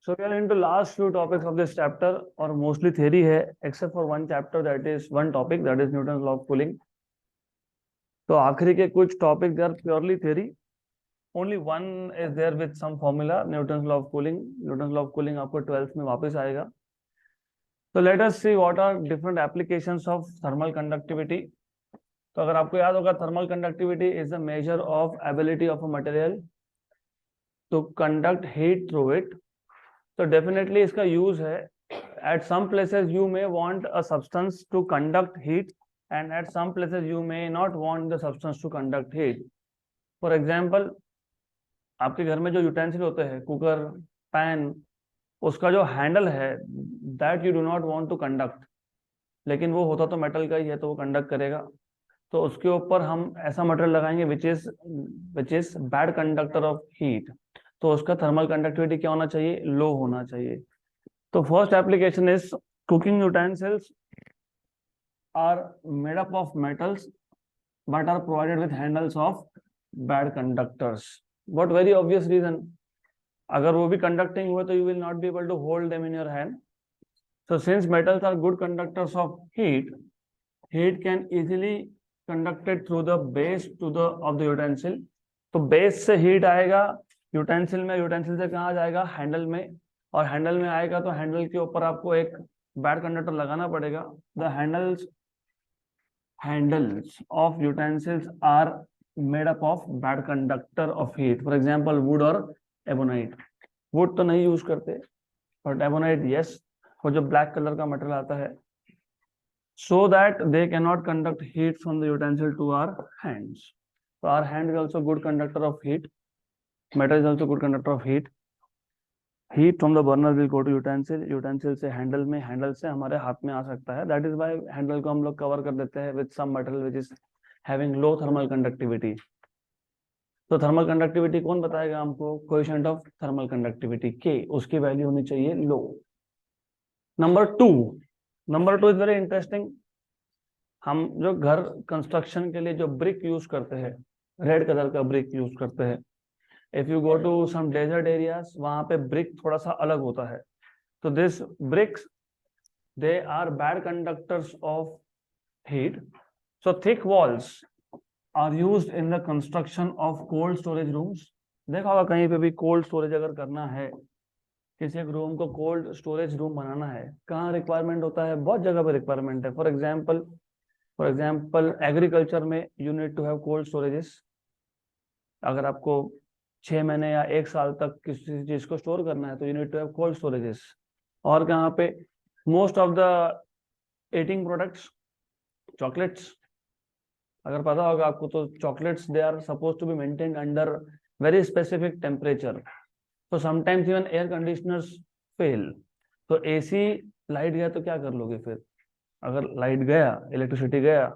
So we are into last few topics of this chapter और mostly theory है except for one chapter that is one topic that is Newton's law of cooling. तो आखिरी के कुछ topic they are purely theory. Only one is there with some formula Newton's law of cooling. Newton's law of cooling आपको 12th में वापस आएगा. So let us see what are different applications of thermal conductivity. तो अगर आपको याद होगा thermal conductivity is the measure of ability of a material to conduct heat through it. तो डेफिनेटली इसका यूज है at some places you may want a substance to conduct heat and at some places you may not want the substance to conduct heat. For example, आपके घर में जो utensil होते हैं cooker pan, उसका जो हैंडल है that you do not want to conduct, लेकिन वो होता तो मेटल का ही है तो वो कंडक्ट करेगा. तो उसके ऊपर हम ऐसा मटेरियल लगाएंगे which is bad conductor of heat. तो उसका थर्मल कंडक्टिविटी क्या होना चाहिए? लो होना चाहिए. तो first application is cooking utensils are made up of metals but are provided with handles of bad conductors. What very obvious reason, अगर वो भी कंडक्टिंग हुए तो you will not be able to hold them in your hand. So since metals are good conductors of heat, heat can easily conducted through the base to the of the utensil. तो base से heat आएगा utensil में, utensil से कहाँ जाएगा? Handle में, और handle में आएगा तो हैंडल के ऊपर आपको एक बैड कंडक्टर लगाना पड़ेगा. The handles of utensils are made up of bad conductor of heat. For example wood और एबोनाइट. वुड तो नहीं यूज करते बट एबोनाइट यस, वो जो ब्लैक कलर का मटेरियल आता है, so that they cannot conduct heat from the utensil to our hands. So our hand is also good conductor of heat. Metal is also good conductor of heat. Heat from the burner will go to utensil. Utensil से handle में, handle से हमारे हाथ में आ सकता है. That is why handle को हम लोग cover कर देते हैं with some material which is having low thermal conductivity. तो थर्मल कंडक्टिविटी कौन बताएगा हमको? Coefficient of thermal conductivity K, उसकी वैल्यू होनी चाहिए low. Number two is very interesting. हम जो घर कंस्ट्रक्शन के लिए जो ब्रिक यूज करते हैं, रेड कलर का ब्रिक यूज करते हैं. If you go to some desert areas, वहां पे ब्रिक थोड़ा सा अलग होता है. तो this bricks they are bad conductors of heat. So thick walls are used in the construction of cold storage rooms. देखा होगा कहीं पे भी कोल्ड स्टोरेज अगर करना है, किसी एक रूम को कोल्ड स्टोरेज रूम बनाना है, कहाँ रिक्वायरमेंट होता है? बहुत जगह पे रिक्वायरमेंट है. फॉर एग्जाम्पल एग्रीकल्चर में you need to have cold storages. अगर आपको 6 महीने या 1 साल तक किसी चीज को स्टोर करना है तो you need to have cold storages. और कहाँ पे? Most of the eating products, chocolates, अगर पता होगा आपको, तो chocolates they are suppose to be maintained under very specific temperature. तो sometimes even air conditioners fail. तो एसी लाइट गया तो क्या कर लोगे फिर? अगर लाइट गया, इलेक्ट्रिसिटी गया,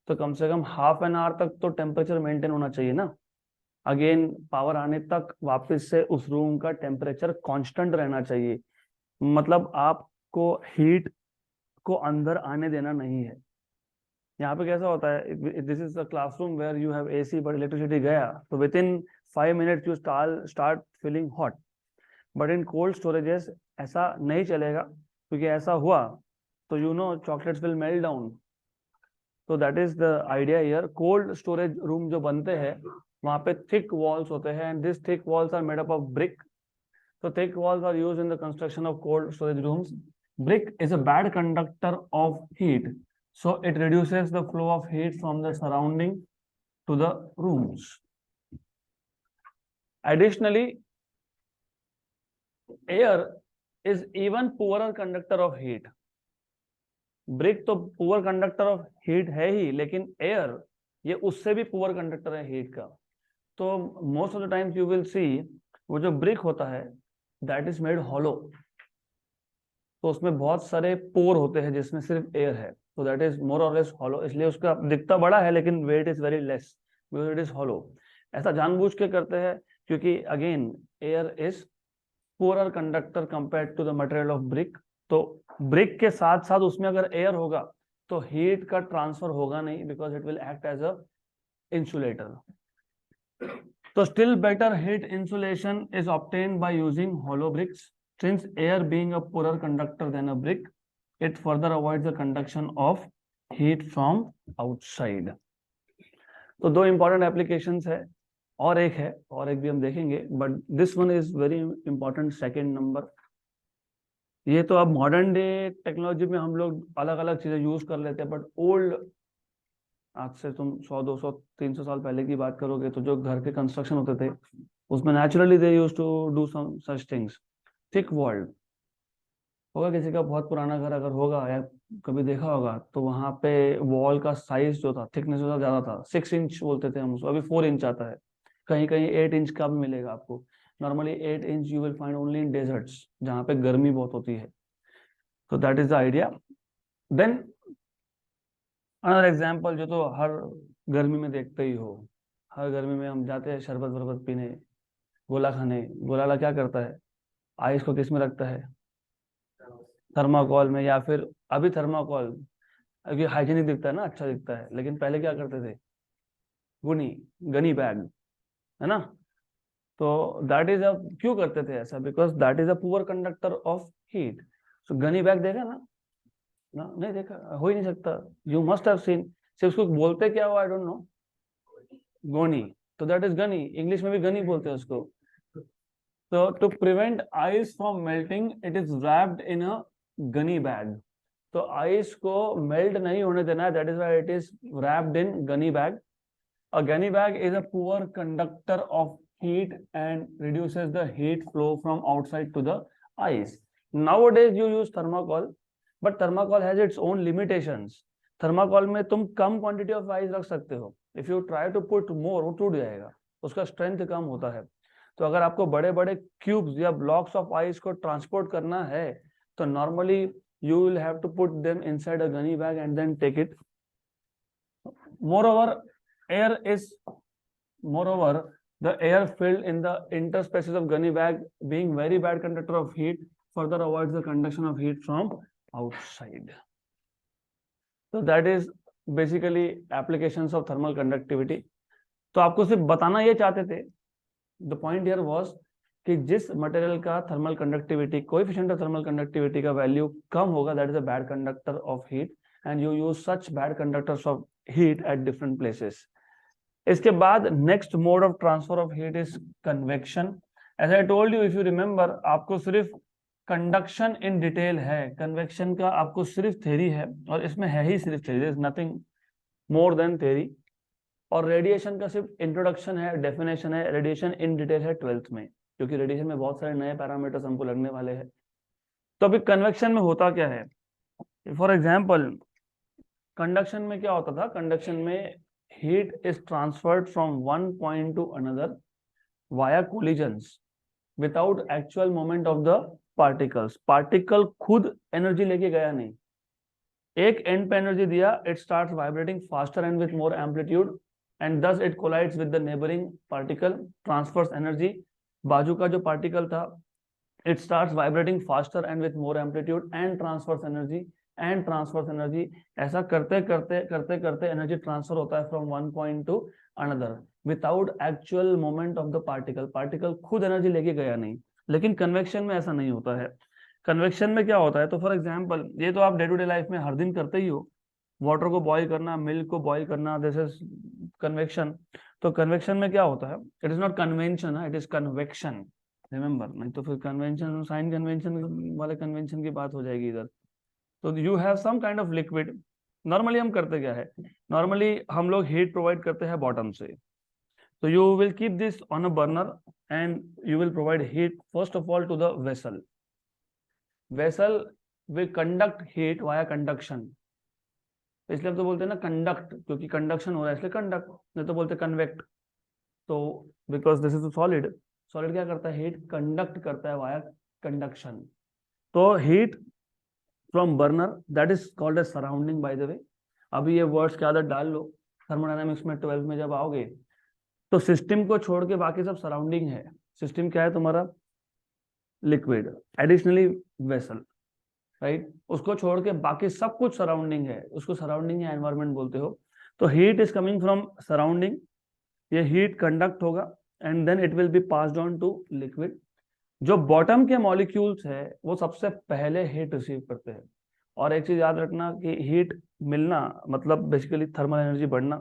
तो कम से कम हाफ एन आवर तक तो टेम्परेचर मेंटेन होना चाहिए ना. अगेन पावर आने तक वापस से उस रूम का टेम्परेचर कांस्टेंट रहना चाहिए. मतलब आपको हीट को अंदर आने देना नहीं है. यहाँ पे कैसा होता है? This is a classroom where you have AC but electricity गया तो within 5 minutes you start feeling hot. But in cold storages ऐसा नहीं चलेगा, क्योंकि ऐसा हुआ तो you know chocolates will melt down. तो that is the idea here. Cold storage room जो बनते हैं वहां पे थिक वॉल्स होते हैं and this thick walls are made up of brick. So thick walls are used in the construction of cold storage rooms. Brick is a bad conductor of heat, so it reduces the flow of heat from the surrounding to the rooms. Additionally, air is even poorer conductor of heat. Brick तो poor conductor of heat है ही, लेकिन air ये उससे भी poor conductor है heat का. तो most of the times you will see वो जो brick होता है that is made hollow. तो उसमें बहुत सारे पोर होते हैं जिसमें सिर्फ एयर है. तो दैट इज मोर और लेस हॉलो. इसलिए उसका दिखता बड़ा है लेकिन weight is very less because it is hollow. ऐसा जानबूझ के करते हैं क्योंकि again air is poorer conductor compared to the material of brick. तो ब्रिक के साथ साथ उसमें अगर एयर होगा तो हीट का ट्रांसफर होगा नहीं because it will act as a insulator. तो still better heat insulation is obtained by using hollow bricks. since air being a poorer conductor than a brick, it further avoids the conduction of heat from outside. तो दो important applications है, और एक भी हम देखेंगे, but this one is very important, second number. ये तो अब मॉडर्न डे टेक्नोलॉजी में हम लोग अलग अलग चीजें यूज कर लेते हैं, बट ओल्ड, आज से तुम 100 200 300 साल पहले की बात करोगे तो जो घर के कंस्ट्रक्शन होते थे उसमें naturally they use to do some such things. Thick walled होगा, किसी का बहुत पुराना घर अगर होगा या कभी देखा होगा, तो वहां पे वॉल का साइज जो था, थिकनेस जो था, ज्यादा था। 6 इंच बोलते थे हम उसको, अभी 4 इंच आता है, कहीं कहीं 8 इंच का भी मिलेगा आपको। Normally 8 inch you will find only in deserts, जहाँ पे गर्मी बहुत होती है। तो that is the idea. Then another example जो तो हर गर्मी में देखते ही हो, हर गर्मी में हम जाते हैं शरबत वरबत पीने, गोला खाने। गोला क्या करता है, आइस को किस में रखता है, थर्माकोल में, या फिर अभी थर्माकोल अभी हाइजीनिक दिखता है ना, अच्छा दिखता है, लेकिन पहले क्या करते थे, गुनी गनी बैग, है ना। तो दैट इज अ, क्यों करते थे ऐसा, because that is a poor conductor of heat. So gunny bag देखा ना, नहीं देखा, हो ही नहीं सकता, यू मस्ट हैव सीन। सिर्फ उसको बोलते क्या हो, आई डोंट नो, गोनी। तो दैट इज गनी, इंग्लिश में भी गनी बोलते हैं उसको। तो to prevent ice from melting it is wrapped in a gunny bag. तो आइस को मेल्ट नहीं होने देना है, that is why it is wrapped in gunny bag. A gunny bag is a poor conductor of heat and reduces the heat flow from outside to the ice. Nowadays you use thermocol, but thermocol has its own limitations. Thermocol में तुम कम quantity of ice रख सकते हो, if you try to put more वो टूट जाएगा, उसका स्ट्रेंथ कम होता है। तो अगर आपको बड़े बड़े क्यूब्स या ब्लॉक्स ऑफ आइस को ट्रांसपोर्ट करना है तो normally you will have to put them inside a gunny bag and then take it. Moreover the air filled in the interspaces of gunny bag, being very bad conductor of heat, further avoids the conduction of heat from outside. So that is basically applications of thermal conductivity. तो आपको सिर्फ बताना ये चाहते थे, the point here was कि जिस material का thermal conductivity, coefficient of thermal conductivity का वैल्यू कम होगा, that is a bad conductor of heat, and you use such bad conductors of heat at different places. इसके बाद next mode of transfer of heat is convection. As I told you, if you remember, आपको सिर्फ conduction in detail है, convection का आपको सिर्फ theory है, और इसमें है ही सिर्फ theory, there is nothing more than theory. और रेडिएशन का सिर्फ इंट्रोडक्शन है, डेफिनेशन है, रेडिएशन इन डिटेल है 12th में, क्योंकि रेडिएशन में बहुत सारे नए पैरामीटर्स हमको लगने वाले हैं। तो अभी कन्वेक्शन में होता क्या है, फॉर एग्जाम्पल कंडक्शन में क्या होता था, कंडक्शन में heat is transferred from one point to another via collisions without actual movement of the particles. Particle खुद एनर्जी लेके गया नहीं, एक एंड पे एनर्जी दिया, it starts vibrating faster and with more amplitude and thus it collides with the neighboring particle, transfers energy। बाजू का जो पार्टिकल था, it starts vibrating faster and with more amplitude and transfers energy and transfers energy। ऐसा करते करते करते करते energy transfer होता है from one point to another without actual moment of the particle. Particle खुद एनर्जी लेके गया नहीं, लेकिन कन्वेक्शन में ऐसा नहीं होता है। कन्वेक्शन में क्या होता है, तो फॉर एग्जांपल ये तो आप डे टू डे लाइफ में हर दिन करते ही हो, वाटर को बॉईल करना, मिल्क को बॉईल करना, दिस इज कन्वेक्शन। तो कन्वेक्शन में क्या होता है, it is not convention, it is convection, remember, नहीं तो फिर कन्वेंशन साइन कन्वेंशन वाले कन्वेंशन की बात हो जाएगी इधर। तो you have some kind of liquid, normally हम करते क्या है, नॉर्मली हम लोग हीट प्रोवाइड करते हैं बॉटम से। तो you will keep this on a burner and you will provide heat first of all to the vessel. Vessel will conduct heat via conduction, इसलिए हम तो बोलते हैं ना कंडक्ट, क्योंकि कंडक्शन हो रहा है इसलिए कंडक्ट, नहीं तो बोलते कन्वेक्ट। तो because this is solid, solid क्या करता है, हीट कंडक्ट करता है वाया कंडक्शन। तो heat from burner that is called as surrounding, by the way. अभी ये वर्ड्स की आदत डाल लो, थर्मोडायनामिक्स में 12th में जब आओगे तो सिस्टम को छोड़ के बाकी सब सराउंडिंग है। सिस्टम क्या है तुम्हारा, लिक्विड, एडिशनली वेसल, राइट, उसको छोड़ के बाकी सब कुछ सराउंडिंग है, उसको सराउंडिंग या एनवायरमेंट बोलते हो। तो heat is coming from surrounding, ये हीट कंडक्ट होगा and then it will be passed on to liquid. जो बॉटम के मॉलिक्यूल्स है वो सबसे पहले हीट रिसीव करते हैं। और एक चीज याद रखना कि हीट मिलना मतलब बेसिकली थर्मल एनर्जी बढ़ना,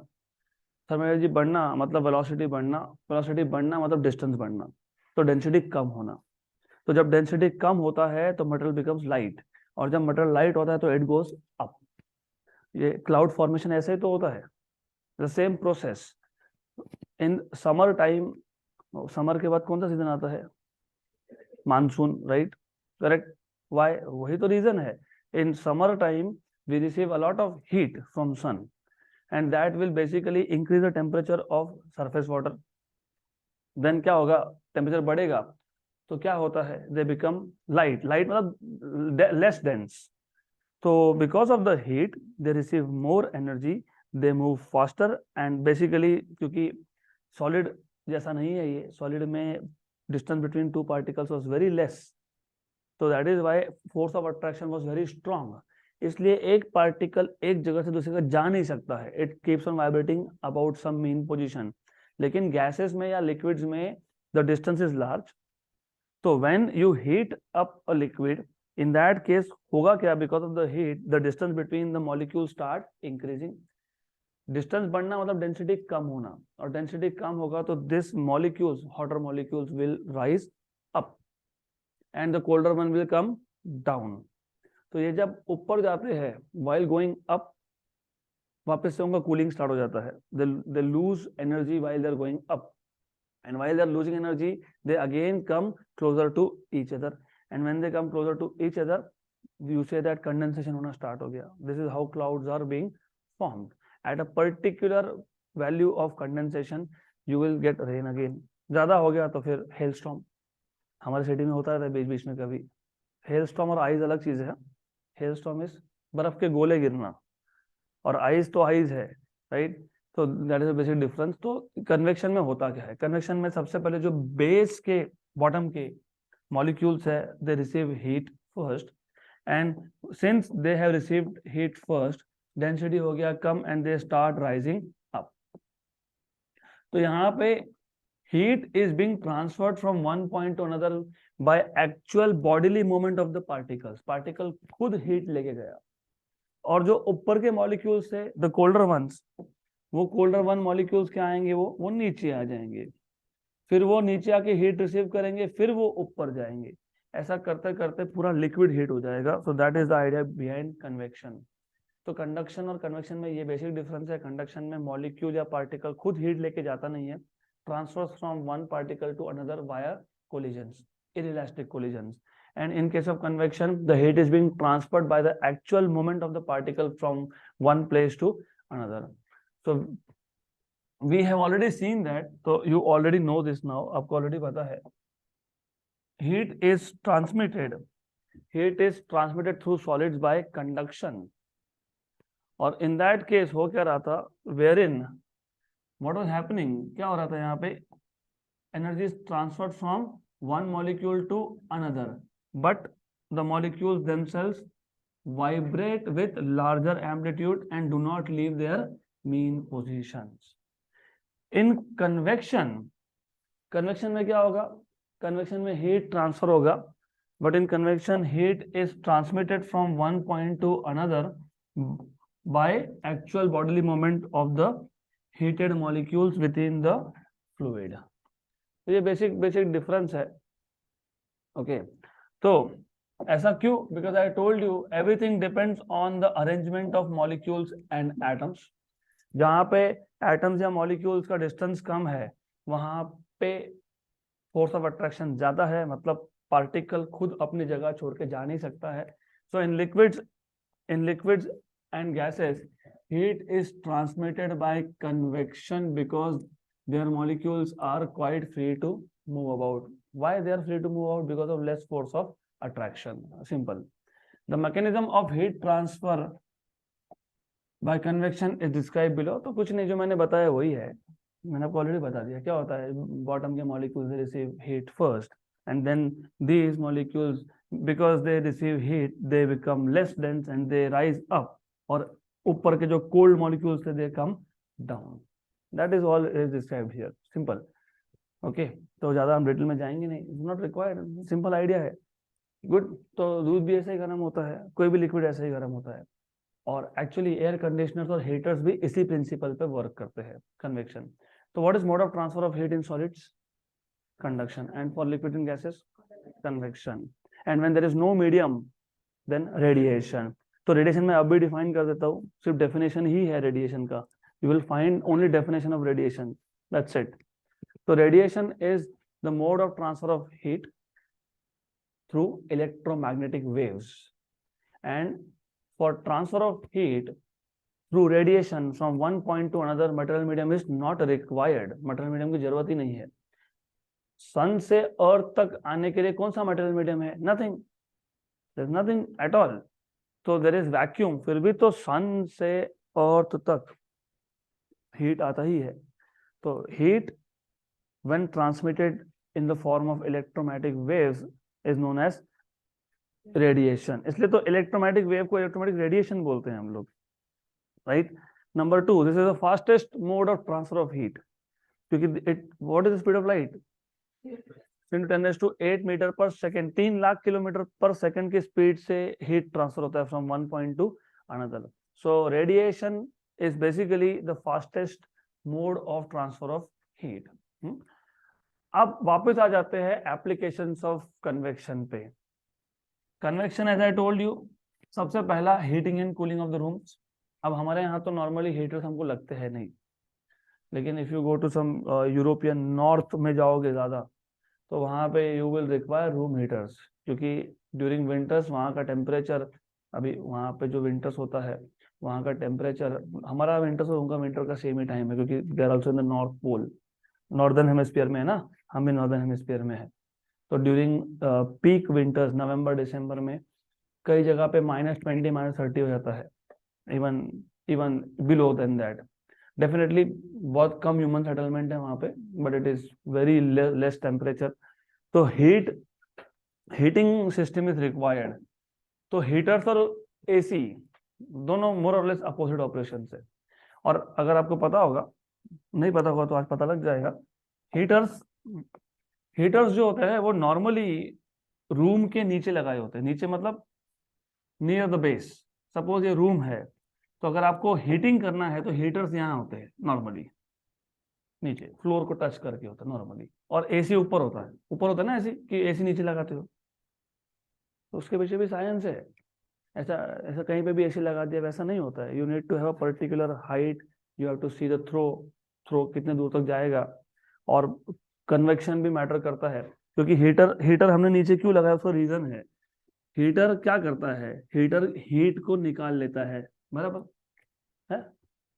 थर्मल एनर्जी बढ़ना मतलब वेलोसिटी बढ़ना, वेलोसिटी बढ़ना मतलब डिस्टेंस बढ़ना, तो डेंसिटी कम होना। तो जब डेंसिटी कम होता है तो मटेरियल बिकम्स लाइट, और जब मटेरियल लाइट होता है तो इट गोज अप। ये क्लाउड फॉर्मेशन ऐसे ही तो होता है, the same process in summer time. Summer के बाद कौन सा सीजन आता है? Monsoon, right? करेक्ट। वाई? वही तो रीजन है। In summer time we receive a lot of heat from sun, and that will basically increase the temperature of surface water. Then क्या होगा? टेम्परेचर बढ़ेगा तो क्या होता है? दे बिकम लाइट, लाइट मतलब लेस डेंस। तो because of the heat they receive more energy, they move faster, and basically क्योंकि सॉलिड जैसा नहीं है ये, सॉलिड में distance between two particles was very less, तो that is why force of attraction was very strong. इसलिए एक particle एक जगह से दूसरी जगह जा नहीं सकता है, it keeps on vibrating about some mean position. लेकिन गैसेस में या लिक्विड्स में द डिस्टेंस इज लार्ज, तो when you heat up a liquid, in that case होगा क्या? Because of the heat the distance between the molecule start increasing. Distance बढ़ना मतलब density कम होना, और डेंसिटी कम होगा तो this molecules, hotter molecules will rise up and the colder one will come down. तो ये जब ऊपर जाते हैं व्हाइल गोइंग अप, वापस से उनका कूलिंग स्टार्ट हो जाता है, they lose energy while they are going up, and while they are losing energy they again come closer to each other, and when they come closer to each other you say that condensation होना start हो गया। this is how clouds are being formed। at a particular value of condensation you will get rain again। ज्यादा हो गया तो फिर hailstorm। हमारे city में होता रहता है बीच बीच में कभी। hailstorm और आइस अलग चीज है। hailstorm इज बर्फ के गोले गिरना, और आइस तो आइस है, राइट? तो दैट इज बेसिक डिफरेंस। तो कन्वेक्शन में होता क्या है? कन्वेक्शन में सबसे पहले जो बेस के बॉटम के मॉलिक्यूल्स है दे receive heat first, and since they have received heat first density हो गया come and they start rising up. तो यहाँ पे heat is being transferred from one point to another by actual bodily movement of the particles. Particle खुद heat लेके गया, और जो ऊपर के मॉलिक्यूल्स थे द कोल्डर वंस, वो कोल्डर वन मॉलिक्यूल्स क्या आएंगे? वो नीचे आ जाएंगे, फिर वो नीचे आके हीट रिसीव करेंगे, फिर वो ऊपर जाएंगे। ऐसा करते करते पूरा लिक्विड हीट हो जाएगा। So that is the idea behind convection. तो कंडक्शन और कन्वेक्शन में ये बेसिक डिफरेंस है। कंडक्शन में मॉलिक्यूल या पार्टिकल खुद हीट लेके जाता नहीं है, transfers from one particle to another via collisions, inelastic collisions, and in case of convection the heat is being transferred by the actual movement of the particle from one place to another। so we have already seen that, so you already know this now, आपको already पता है। heat is transmitted through solids by conduction, और in that case हो क्या रहा था? wherein what was happening, क्या हो रहा था यहाँ पे? energy is transferred from one molecule to another, but the molecules themselves vibrate with larger amplitude and do not leave their mean positions। in convection, convection में क्या होगा? convection में heat transfer होगा, but in convection heat is transmitted from one point to another by actual bodily movement of the heated molecules within the fluid। तो ये basic difference है। Okay, तो ऐसा क्यों? Because I told you everything depends on the arrangement of molecules and atoms. जहाँ पे atoms या molecules का डिस्टेंस कम है वहां पे फोर्स ऑफ अट्रैक्शन ज्यादा है, मतलब पार्टिकल खुद अपनी जगह छोड़ के जा नहीं सकता है। So in liquids and gases heat is transmitted by convection because their molecules are quite free to move about। why they are free to move out? because of less force of attraction, simple। the mechanism of heat transfer by convection is described below। तो कुछ नहीं, जो मैंने बताया वही है, मैंने आपको ऑलरेडी बता दिया। क्या होता है? बॉटम के molecules receive heat first, and then these molecules because they receive heat they become less dense and they rise up, और ऊपर के जो कोल्ड मॉलिक्यूल्स थे they come down. That is all is described here, simple. Okay तो ज़्यादा हम detail में जाएंगे नहीं, it's not required, simple idea है। गुड। तो दूध भी ऐसे ही गर्म होता है, कोई भी लिक्विड ऐसे ही गर्म होता है। और एक्चुअली एयर कंडीशनर्स और हीटर्स भी इसी प्रिंसिपल पे वर्क करते हैं, कन्वेक्शन। तो what is mode of transfer of heat in solids? Conduction. And for liquid in gases? Convection. And when there is no medium then radiation. तो radiation मैं अब भी डिफाइन कर देता हूँ, सिर्फ डेफिनेशन ही है रेडिएशन का, you will find only definition of radiation, that's it. तो radiation is the mode of transfer of heat through electromagnetic waves, and for transfer of heat through radiation from one point to another material medium is not required, material medium की जरूरत ही नहीं है। सन से अर्थ तक आने के लिए कौन सा material medium है? Nothing, there is nothing at all. तो देयर इज वैक्यूम, फिर भी तो सन से अर्थ तक हीट आता ही है। तो heat when transmitted in the form of electromagnetic waves is known as radiation. इसलिए तो इलेक्ट्रोमैग्नेटिक वेव को इलेक्ट्रोमैग्नेटिक रेडिएशन बोलते हैं हम लोग, right. Number 2, this is the fastest mode of transfer of heat, क्योंकि it what is the speed of light? 10⁸ metre per second, 3 lakh kilometre per second की speed से हीट ट्रांसफर होता है from one point to another. So radiation is basically the fastest mode of transfer of heat. अब वापस आ जाते हैं applications of convection पे। Convection as I told you, सबसे पहला heating and cooling of the rooms. अब हमारे यहाँ तो नॉर्मली हीटर्स हमको लगते हैं नहीं, लेकिन if you go to some European north में जाओगे ज़्यादा, तो वहाँ पे you will require room heaters, क्योंकि ड्यूरिंग विंटर्स वहाँ का टेम्परेचर, अभी वहाँ पे जो विंटर्स होता है वहाँ का टेम्परेचर, हमारा विंटर्स और उनका विंटर का सेम ही टाइम है, क्योंकि they are also in the north pole, northern hemisphere में है ना, हम भी नॉर्दर्न हेमिस्फीयर में है। तो ड्यूरिंग पीक विंटर्स नवंबर दिसंबर में कई जगह पे -20 -30 हो जाता है, even even below than that. Definitely बहुत कम ह्यूमन सेटलमेंट है वहाँ पे, but it is very less temperature. तो हीटिंग सिस्टम इज रिक्वायर्ड। तो हीटर्स और एसी दोनों मोर और लेस अपोजिट ऑपरेशन से। और अगर आपको पता होगा, नहीं पता होगा तो आज पता लग जाएगा, हीटर्स जो होते हैं वो नॉर्मली रूम के नीचे लगाए होते हैं। नीचे मतलब नियर द बेस। सपोज ये रूम है, तो अगर आपको हीटिंग करना है तो हीटर्स यहाँ होते हैं नॉर्मली, नीचे फ्लोर को टच करके होता है नॉर्मली। और एसी ऊपर होता है, ऊपर होता है ना एसी, कि एसी नीचे लगाते हो, तो उसके पीछे भी साइंस है। ऐसा ऐसा कहीं पे भी एसी लगा दिया वैसा नहीं होता है। You need to have a particular height, you have to see the throw कितने दूर तक जाएगा। और कन्वेक्शन भी मैटर करता है, क्योंकि हीटर हमने नीचे क्यों लगाया, उसका रीजन है। हीटर क्या करता है? हीटर हीट को निकाल लेता है, बराबर है?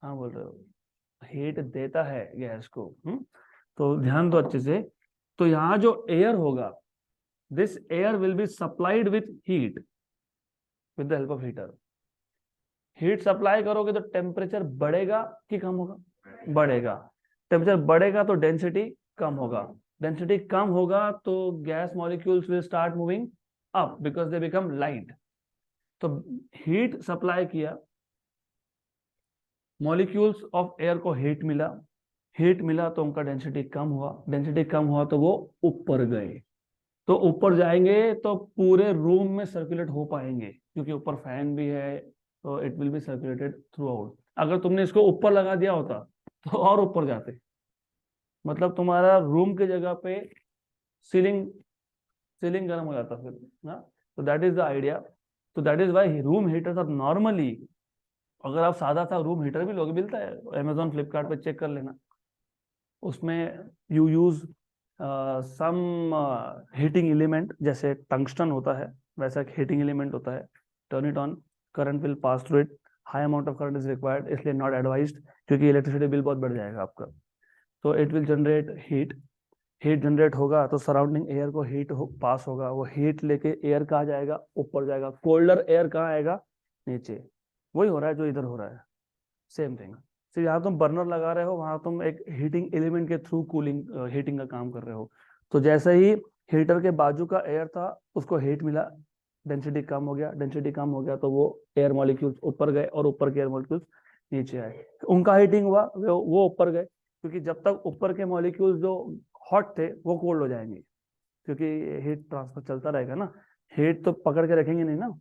हाँ बोल रहे हो, हीट देता है गैस को। तो ध्यान दो अच्छे से। तो यहाँ जो एयर होगा, this air will be supplied with heat with the help of heater. Heat supply करोगे तो टेम्परेचर बढ़ेगा कि कम होगा? बढ़ेगा। टेम्परेचर बढ़ेगा तो डेंसिटी कम होगा। डेंसिटी कम होगा तो gas molecules will start moving up because they become light. तो हीट सप्लाई किया, मॉलिक्यूल्स ऑफ एयर को हीट मिला तो उनका डेंसिटी कम हुआ, डेंसिटी कम हुआ तो वो ऊपर गए। तो ऊपर जाएंगे तो पूरे रूम में सर्कुलेट हो पाएंगे, क्योंकि ऊपर फैन भी है, तो it will B circulated through out. अगर तुमने इसको ऊपर लगा दिया होता तो और ऊपर जाते, मतलब तुम्हारा रूम की जगह पे सीलिंग गर्म हो जाता फिर ना। तो दैट इज द आइडिया। तो that is why room heaters are normally, अगर आप सादा सा रूम हीटर भी लोगे, मिलता है अमेजोन फ्लिपकार्ट पे, चेक कर लेना, उसमें you use some heating element, जैसे टंगस्टन होता है वैसा एक हीटिंग एलिमेंट होता है। Turn it on, current will pass through it, high amount of current is required, इसलिए नॉट एडवाइज्ड, क्योंकि इलेक्ट्रिसिटी बिल बहुत बढ़ जाएगा आपका। तो it will generate heat generate होगा तो सराउंडिंग एयर को हीट पास होगा, वो हीट लेके एयर कहाँ जाएगा? ऊपर जाएगा। कोल्डर एयर कहाँ आएगा? नीचे। वही हो रहा है जो इधर हो रहा है, सेम थिंग। सिर्फ यहाँ तुम बर्नर लगा रहे हो, वहां तुम एक हीटिंग एलिमेंट के थ्रू कूलिंग हीटिंग का काम कर रहे हो। तो जैसे ही हीटर के बाजू का एयर था उसको हीट मिला, डेंसिटी कम हो गया, डेंसिटी कम हो गया तो वो एयर मॉलिक्यूल्स ऊपर गए और ऊपर के एयर मॉलिक्यूल्स नीचे आए, उनका हीटिंग हुआ, वो ऊपर गए। क्योंकि जब तक ऊपर के मॉलिक्यूल्स जो हॉट थे वो कोल्ड हो जाएंगे, क्योंकि हीट ट्रांसफर चलता रहेगा ना, हीट तो पकड़ के रखेंगे नहीं ना,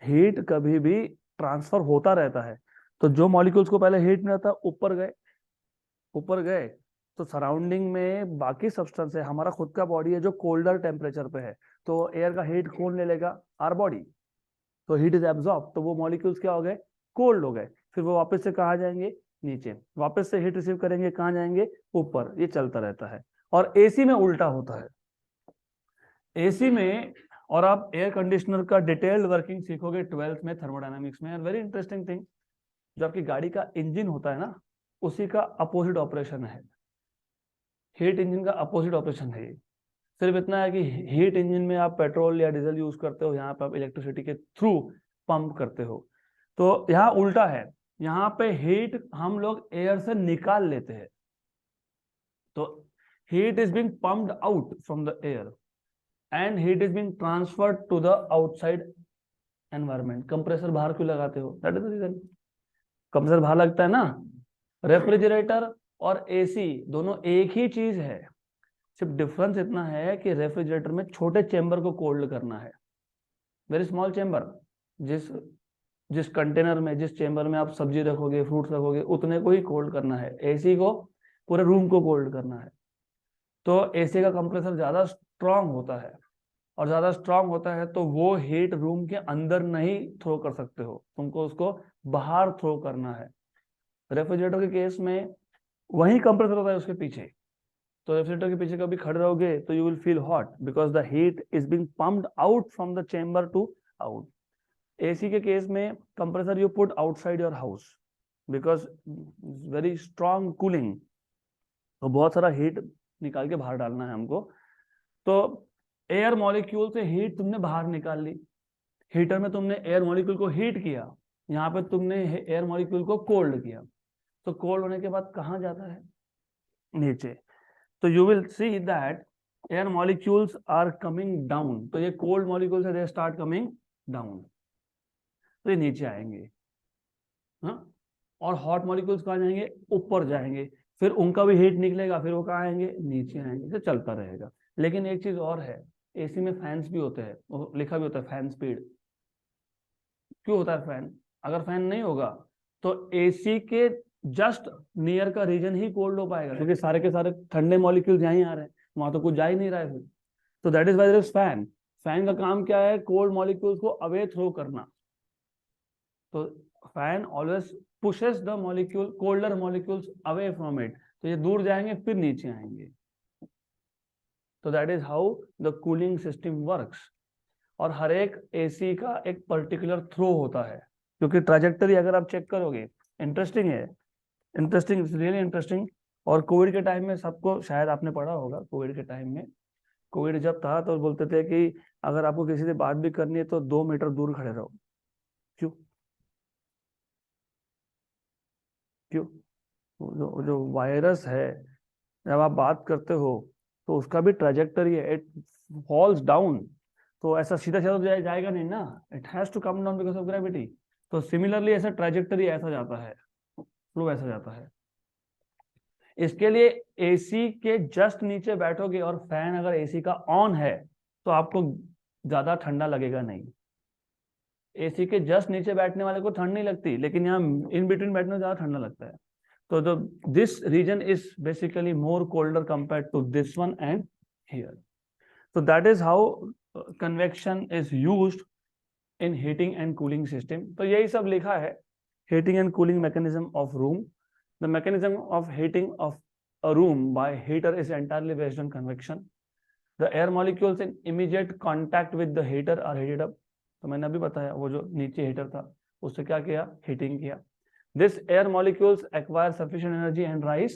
हीट कभी भी ट्रांसफर होता रहता है। तो जो मॉलिक्यूल्स को पहले हीट मिला था ऊपर गए, तो सराउंडिंग में बाकी सब्सटेंस है, हमारा खुद का बॉडी है जो कोल्डर टेम्परेचर पे है, तो एयर का हीट कौन ले लेगा, आर बॉडी। तो हीट इज एब्जॉर्ब, तो वो मॉलिक्यूल्स क्या हो गए, कोल्ड हो गए, फिर वो वापस से कहाँ जाएंगे, नीचे, वापस से हीट रिसीव करेंगे, कहाँ जाएंगे, ऊपर, ये चलता रहता है। और एसी में उल्टा होता है, एसी में, और आप एयर कंडीशनर का डिटेल्ड वर्किंग सीखोगे 12th में थर्मोडायनामिक्स में, वेरी इंटरेस्टिंग थिंग, जो आपकी गाड़ी का इंजन होता है ना, उसी का अपोजिट ऑपरेशन है, हीट इंजन का अपोजिट ऑपरेशन है ये। सिर्फ इतना है कि हीट इंजन में आप पेट्रोल या डीजल यूज करते हो, यहाँ पे आप इलेक्ट्रिसिटी के थ्रू पंप करते हो। तो यहाँ उल्टा है, यहाँ पे हीट हम लोग एयर से निकाल लेते हैं, तो heat is being pumped out from the air and heat is being transferred to the outside environment. Compressor बाहर क्यों लगाते हो, that is the reason, compressor बाहर लगता है ना। रेफ्रिजरेटर और एसी दोनों एक ही चीज है, सिर्फ डिफरेंस इतना है कि रेफ्रिजरेटर में छोटे चेंबर को कोल्ड करना है, वेरी स्मॉल चेंबर, जिस जिस कंटेनर में, जिस चेंबर में आप सब्जी रखोगे, फ्रूट्स रखोगे, उतने को ही कोल्ड करना है, एसी को पूरे रूम को कोल्ड करना है। तो एसी का कंप्रेसर ज्यादा स्ट्रांग होता है, और ज्यादा स्ट्रांग होता है तो वो हीट रूम के अंदर नहीं थ्रो कर सकते हो, तुमको उसको बाहर थ्रो करना है। रेफ्रिजरेटर के केस में वही कंप्रेसर होता है उसके पीछे, तो रेफ्रिजरेटर के पीछे कभी खड़े रहोगे तो you will feel hot because the heat is being pumped out from the chamber to out. AC के केस में compressor you put outside your house because very strong cooling, तो बहुत सारा हीट निकाल के बाहर डालना है हमको। तो एयर मॉलिक्यूल से हीट तुमने बाहर निकाल ली, हीटर में तुमने एयर मॉलिक्यूल को हीट किया, यहाँ पे तुमने एयर मॉलिक्यूल को कोल्ड किया, तो कोल्ड होने के बाद कहाँ जाता है, नीचे। तो you will see that air molecules are coming down, तो ये कोल्ड मॉलिक्यूल्स है, दे स्टार्ट कमिंग डाउन, तो ये नीचे आएंगे, हाँ। और हॉट मॉलिक्यूल्स कहाँ जाएंगे, ऊपर जाएंगे, फिर उनका भी हीट निकलेगा, फिर वो कहाँ आएंगे, नीचे आएंगे, तो चलता रहेगा। लेकिन एक चीज और है, एसी में फैंस भी होते हैं, वो लिखा भी होता है फैन स्पीड, क्यों होता है फैन, अगर फैन नहीं होगा तो एसी के जस्ट नियर का रीजन ही कोल्ड हो पाएगा, क्योंकि सारे के सारे ठंडे मॉलिक्यूल्स यहीं आ रहे हैं, वहां तो कुछ जा ही नहीं रहा है फिर। तो that is why there is fan, fan का काम क्या है, कोल्ड मॉलिक्यूल्स को अवे थ्रो करना। तो fan always pushes the molecule, colder molecules away from it, तो ये दूर जाएंगे फिर नीचे आएंगे। तो that is how the cooling system works. और हर एक एसी का एक पर्टिकुलर थ्रो होता है, क्योंकि ट्रैजेक्टरी अगर आप चेक करोगे, इंटरेस्टिंग है, इंटरेस्टिंग, रियली इंटरेस्टिंग। और कोविड के टाइम में सबको शायद आपने पढ़ा होगा, कोविड के टाइम में, कोविड जब था तो बोलते थे कि अगर आपको किसी से बात भी करनी है तो 2 मीटर दूर खड़े रहो। क्यों, क्यों, जो वायरस है, जब आप बात करते हो तो उसका भी ट्रैजेक्टरी है, इट फॉल्स डाउन, तो ऐसा सीधा सीधा जाएगा नहीं ना, it has to come down because of gravity. तो सिमिलरली ऐसा ट्रैजेक्टरी ऐसा जाता है, फ्लो ऐसा जाता है। इसके लिए एसी के जस्ट नीचे बैठोगे और फैन अगर एसी का ऑन है तो आपको ज्यादा ठंडा लगेगा नहीं, एसी के जस्ट नीचे बैठने वाले को ठंड नहीं लगती, लेकिन यहाँ इन बिटवीन बैठने में ज्यादा ठंडा लगता है। तो this reason is basically more colder compare to this one and here. So that is how convection is used in heating and cooling system. तो यही सब लिखा है, heating and cooling mechanism of room. The mechanism of heating of a room by heater is entirely based on convection. The air molecules in immediate contact with the heater are heated up. तो मैंने अभी बताया वो जो नीचे heater था उससे क्या किया, हीटिंग किया। This air molecules acquire sufficient energy and rise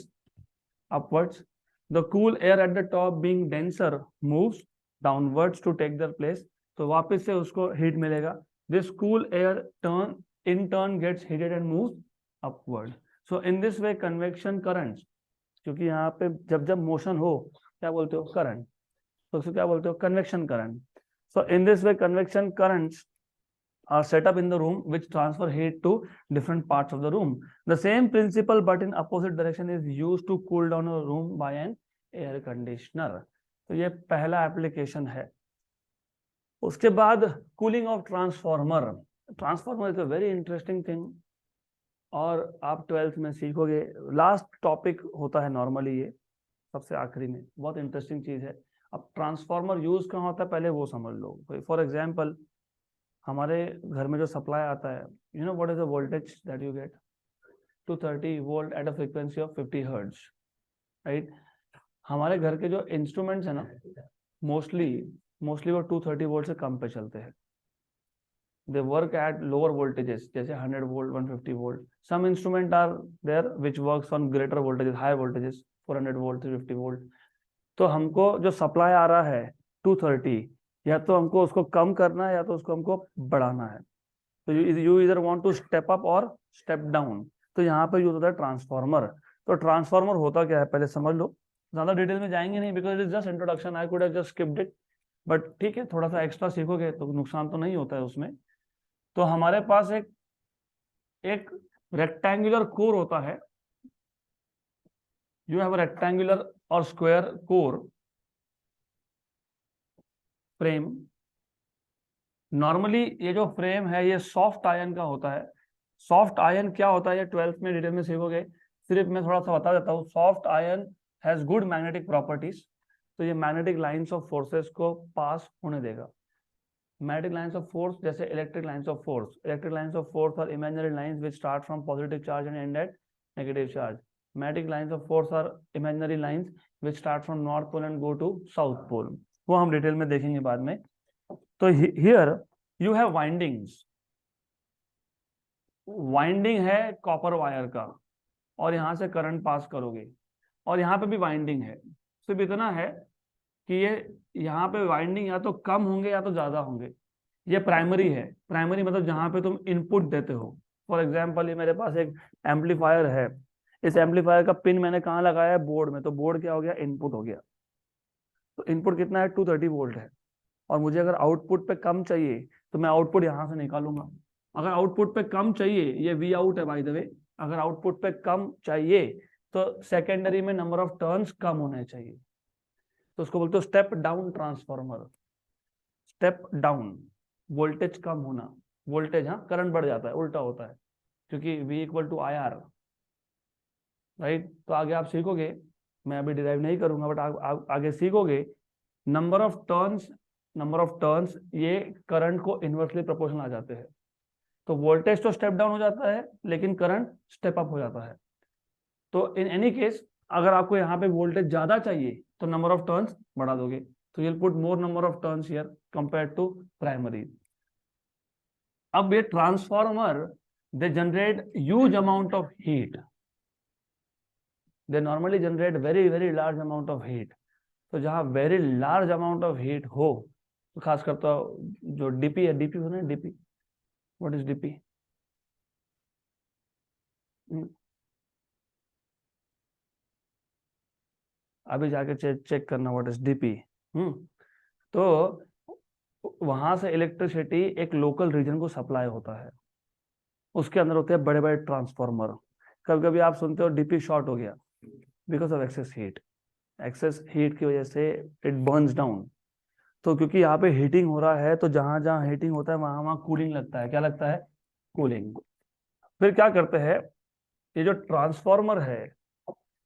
upwards. The cool air at the top being denser moves downwards to take their place. तो वापस से उसको हीट मिलेगा। This cool air in turn gets heated and moves upward. So in this way convection currents, क्योंकि यहाँ पे जब जब मोशन हो क्या बोलते हो, करंट, तो उसको क्या बोलते हो, convection current. So in this way convection currents are set up in the room which transfer heat to different parts of the room. The same principle but in opposite direction is used to cool down a room by an air conditioner. तो ये पहला application है। उसके बाद cooling of transformer. Transformer is a very interesting thing और आप 12th में सीखोगे। लास्ट टॉपिक होता है नॉर्मली, ये सबसे आखिरी में, बहुत इंटरेस्टिंग चीज है। अब ट्रांसफॉर्मर यूज कहाँ होता है पहले वो समझ लो। फॉर एग्जांपल हमारे घर में जो सप्लाई आता है, you know what is the voltage that you get, 230 volt at a frequency of 50 hertz, right. हमारे घर के जो इंस्ट्रूमेंट्स है ना, मोस्टली वो 230 वोल्ट से कम पे चलते हैं। They work at lower voltages, जैसे 100 volt, 150 volt. Some instrument are there which works on greater voltages, high voltages, 400 volt, 350 volt. तो हमको जो सप्लाई आ रहा है 230, या तो हमको उसको कम करना है या तो उसको हमको बढ़ाना है। तो यू इधर वांट टू स्टेप अप और स्टेप डाउन। तो यहाँ पे यूज होता है ट्रांसफॉर्मर। तो ट्रांसफॉर्मर होता क्या है पहले समझ लो। ज्यादा डिटेल में जाएंगे नहीं, because it is just introduction, I could have just skipped it, but ठीक है, थोड़ा सा एक्स्ट्रा सीखोगे तो नुकसान तो नहीं होता है उसमें। तो हमारे पास एक रेक्टेंगुलर कोर होता है। यू हैव रेक्टेंगुलर और स्क्वायर कोर फ्रेम। नॉर्मली ये जो फ्रेम है ये सॉफ्ट आयन का होता है। सॉफ्ट आयन क्या होता है ये 12th में डिटेल में सीखोगे। सिर्फ मैं थोड़ा सा बता देता हूँ। Soft ion has good magnetic properties. तो ये मैग्नेटिक लाइंस ऑफ फोर्सेस को पास होने देगा। मैग्नेटिक लाइंस ऑफ फोर्स जैसे electric lines of force. Electric lines of force are imaginary lines which start from positive charge and end at negative charge. Magnetic lines of force are imaginary lines which start from north pole and go to south pole. वो हम detail में देखेंगे बाद में। तो here you have windings. Winding है copper wire का, और यहां से करंट पास करोगे, और यहाँ पे भी वाइंडिंग है। सिर्फ इतना है कि ये यहाँ पे वाइंडिंग या तो कम होंगे या तो ज्यादा होंगे। ये प्राइमरी है। प्राइमरी मतलब जहां पे तुम इनपुट देते हो। फॉर एग्जांपल ये मेरे पास एक एम्पलीफायर है। इस एम्पलीफायर का पिन मैंने कहाँ लगाया है, बोर्ड में। तो बोर्ड क्या हो गया, इनपुट हो गया। तो इनपुट कितना है, 230 वोल्ट है। और मुझे अगर आउटपुट पे कम चाहिए तो मैं आउटपुट यहां से निकालूंगा। अगर आउटपुट पे कम चाहिए, ये वी आउट है बाय द वे, अगर आउटपुट पे कम चाहिए तो सेकेंडरी में नंबर ऑफ टर्न्स कम होने चाहिए। तो उसको बोलते हो step down transformer. Step down, voltage कम होना। वोल्टेज, हाँ, करंट बढ़ जाता है, उल्टा होता है, क्योंकि V equal to IR, right. तो आगे आप सीखोगे, मैं अभी डिराइव नहीं करूंगा, बट आगे सीखोगे। नंबर ऑफ टर्न्स ये करंट को इनवर्सली प्रोपोर्शनल आ जाते हैं। तो वोल्टेज तो स्टेप डाउन हो जाता है, लेकिन करंट स्टेप अप हो जाता है। तो इन एनी केस अगर आपको यहाँ पे वोल्टेज ज्यादा चाहिए तो नंबर ऑफ टर्न्स बढ़ा दोगे। तो you'll put more number of turns here compared to primary. अब ये transformer, they generate huge amount of heat. They normally generate very very large amount of heat. तो जहां very large amount of heat हो, तो खासकर तो जो DP है, डीपी होना है, डीपी, व्हाट इज डीपी? अभी जाके चेक करना व्हाट इज डीपी। तो वहां से इलेक्ट्रिसिटी एक लोकल रीजन को सप्लाई होता है। उसके अंदर होते हैं बड़े बड़े ट्रांसफॉर्मर। कभी कभी आप सुनते हो डीपी शॉर्ट हो गया because of excess heat. Excess heat की वजह से इट बर्न्स डाउन। तो क्योंकि यहाँ पे हीटिंग हो रहा है, तो जहां जहां हीटिंग होता है वहां वहां कूलिंग लगता है। क्या लगता है? कूलिंग। फिर क्या करते हैं, ये जो ट्रांसफॉर्मर है,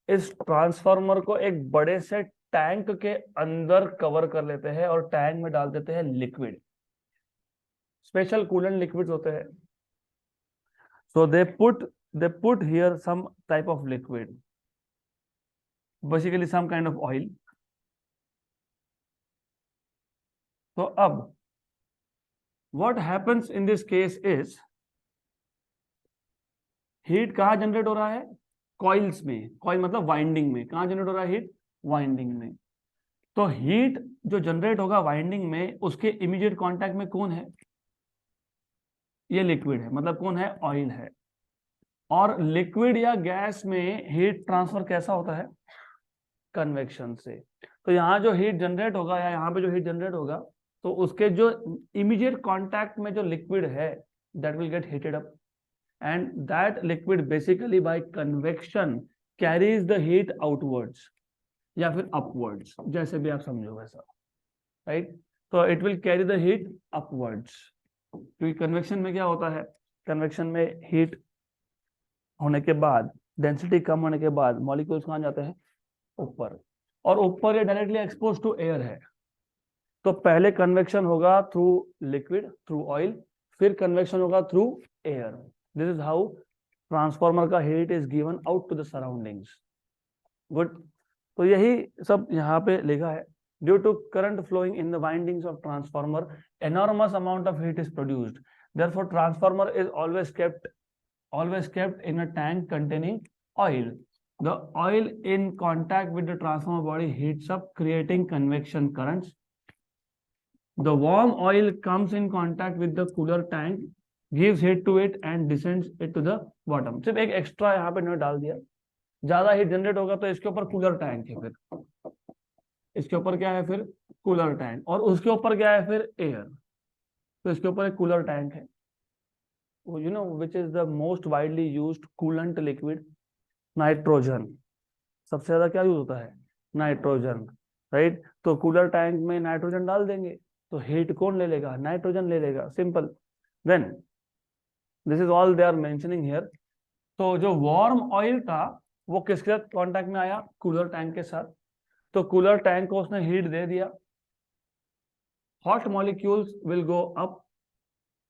इस ट्रांसफॉर्मर को एक बड़े से टैंक के अंदर कवर कर लेते हैं और टैंक में डाल देते हैं लिक्विड। स्पेशल कूलेंट लिक्विड्स होते हैं। So they put here some type of liquid, basically some kind of oil. तो अब what happens in this case is heat कहाँ जनरेट हो रहा है? कॉइल्स में। कॉइल मतलब वाइंडिंग में। कहाँ जनरेट हो रहा है हीट? वाइंडिंग में। तो हीट जो जनरेट होगा वाइंडिंग में, उसके इमीडिएट कांटेक्ट में कौन है? ये लिक्विड है, मतलब कौन है? ऑयल है। और लिक्विड या गैस में हीट ट्रांसफर कैसा होता है? कन्वेक्शन से। तो यहाँ जो हीट जनरेट होगा या यहाँ पे जो हीट जनरेट होगा, तो उसके जो इमीडिएट कांटेक्ट में जो लिक्विड है, that will get heated up, and that liquid basically bye convection carries the heat outwards. या फिर अपवर्ड्स, जैसे भी आप समझो वैसा, राइट। तो it will carry the heat upwards, क्योंकि कन्वेक्शन में क्या होता है, कन्वेक्शन में हीट होने के बाद, डेंसिटी कम होने के बाद मॉलिक्यूल्स कहाँ जाते हैं, ऊपर, और ऊपर ये डायरेक्टली एक्सपोज टू एयर है। तो पहले कन्वेक्शन होगा थ्रू लिक्विड, थ्रू ऑयल, फिर कन्वेक्शन होगा through air. This is how transformer का heat is given out to the surroundings. Good. तो यही सब यहाँ पे लिखा है। Due to current flowing in the windings of transformer, enormous amount of heat is produced. Therefore, transformer is always kept in a tank containing oil. The oil in contact with the transformer body heats up, creating convection currents. The warm oil comes in contact with the cooler tank, gives heat to it and descends it to the bottom. सिर्फ एक extra यहाँ पे note डाल दिया, ज्यादा heat generate होगा तो इसके ऊपर कूलर टैंक है, फिर इसके ऊपर क्या है, फिर कूलर टैंक, और उसके ऊपर क्या है, फिर एयर। तो इसके ऊपर एक कूलर टैंक है। You know which is the most widely used coolant liquid, nitrogen. सबसे ज्यादा क्या यूज होता है, नाइट्रोजन, राइट। तो कूलर टैंक में नाइट्रोजन डाल देंगे तो हीट कौन ले लेगा, नाइट्रोजन ले लेगा, simple. Then this is all they are mentioning here. तो जो वार्म ऑयल था वो किसके साथ कांटेक्ट में आया, कूलर टैंक के साथ। तो कूलर टैंक को उसने हीट दे दिया। Hot molecules will go up,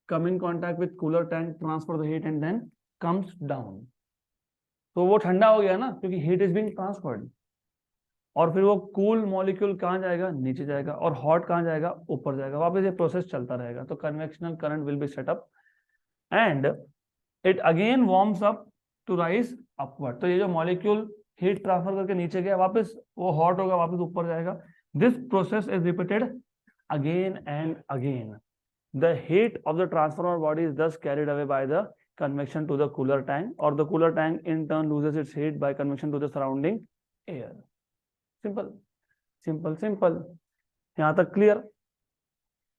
come in contact with cooler tank, transfer the heat and then comes down. तो वो ठंडा हो गया ना, क्योंकि हीट इज बीइंग ट्रांसफर्ड। और फिर वो कूल मॉलिक्यूल कहाँ जाएगा, नीचे जाएगा, और हॉट कहाँ जाएगा, ऊपर जाएगा। वापस ये प्रोसेस चलता रहेगा। तो convectional current will be set up and it again warms up to rise upward. तो ये जो मॉलिक्यूल हीट ट्रांसफर करके नीचे गया, वापस वो हॉट होगा, वापस ऊपर जाएगा। This process is repeated again and again. The heat of the transformer body is thus carried away by the convection to the cooler tank, or the cooler tank in turn loses its heat by convection to the surrounding air. Simple, simple, simple. यहाँ तक clear.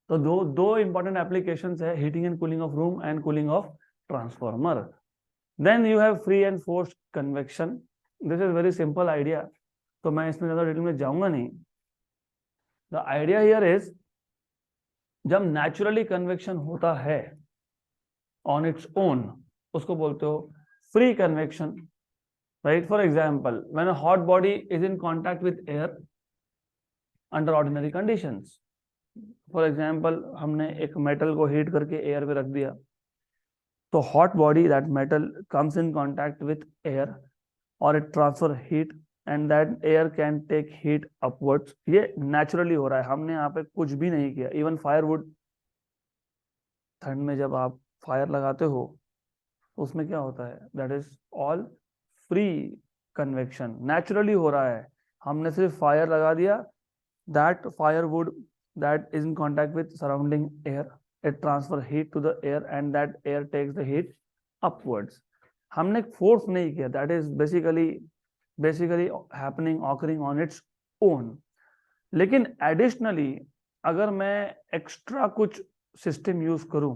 तो दो important applications है, heating and cooling of room and cooling of transformer. Then you have free and forced convection. This is very simple idea, तो मैं इसमें ज्यादा detail में जाऊंगा नहीं। द आइडिया हियर इज, जब नेचुरली कन्वेक्शन होता है ऑन इट्स ओन, उसको बोलते हो free convection, right. For example, when a hot body is in contact with air under ordinary conditions. For example, हमने एक मेटल को हीट करके एयर पे रख दिया, तो hot body, that metal comes in contact with air और it transfer heat and that air can take heat upwards. ये नेचुरली हो रहा है, हमने यहाँ पे कुछ भी नहीं किया। इवन फायरवुड, ठंड में जब आप फायर लगाते हो उसमें क्या होता है, that is all free convection, naturally हो रहा है। हमने सिर्फ फायर लगा दिया, that firewood that is in contact with surrounding air, it transfer heat to the air and that air takes the heat upwards. हमने फोर्स नहीं किया, that is basically happening, occurring on its own. लेकिन additionally अगर मैं extra कुछ system use करूं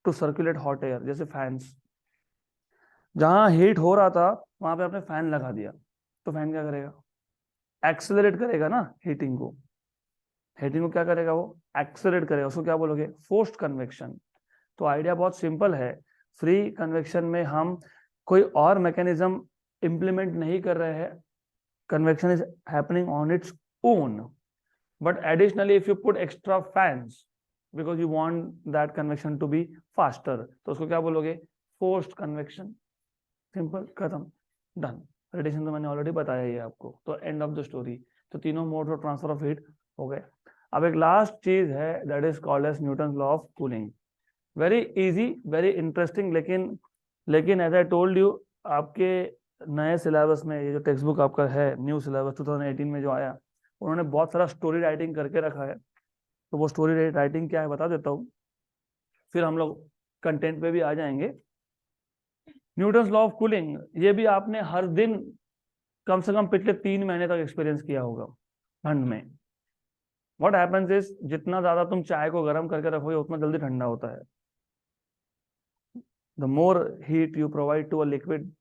to circulate hot air, जैसे fans, जहां हीट हो रहा था वहां पे आपने फैन लगा दिया, तो फैन क्या करेगा, एक्सेलरेट करेगा ना हीटिंग को। हीटिंग को क्या करेगा, वो एक्सेलरेट करेगा। उसको क्या बोलोगे, फोर्स्ड कन्वेक्शन। तो आइडिया बहुत सिंपल है। फ्री कन्वेक्शन में हम कोई और मैकेनिज्म इंप्लीमेंट नहीं कर रहे हैं, convection is happening on its own. But additionally if you put extra fans because you want that convection to be faster, तो उसको क्या बोलोगे, forced convection। सिंपल, खत्म, डन। रेडिएशन तो मैंने ऑलरेडी बताया ही आपको, तो एंड ऑफ द स्टोरी। तो तीनों mode of transfer of heat हो गए। अब एक लास्ट चीज है, that is called as Newton's law of cooling. Very easy, very interesting, लेकिन एज आई टोल्ड यू, आपके नए सिलेबस में, ये जो टेक्स्ट बुक आपका है, न्यू सिलेबस 2018 में जो आया, उन्होंने बहुत सारा स्टोरी राइटिंग करके रखा है। तो वो स्टोरी राइटिंग क्या है बता देता हूँ, फिर हम लोग कंटेंट पे भी आ जाएंगे। न्यूटन्स लॉ ऑफ कूलिंग, ये भी आपने हर दिन कम से कम पिछले 3 महीने तक एक्सपीरियंस किया होगा ठंड में। व्हाट हैपेंस इज, जितना ज्यादा तुम चाय को गर्म करके रखोगे उतना जल्दी ठंडा होता है। The more heat you provide to a liquid,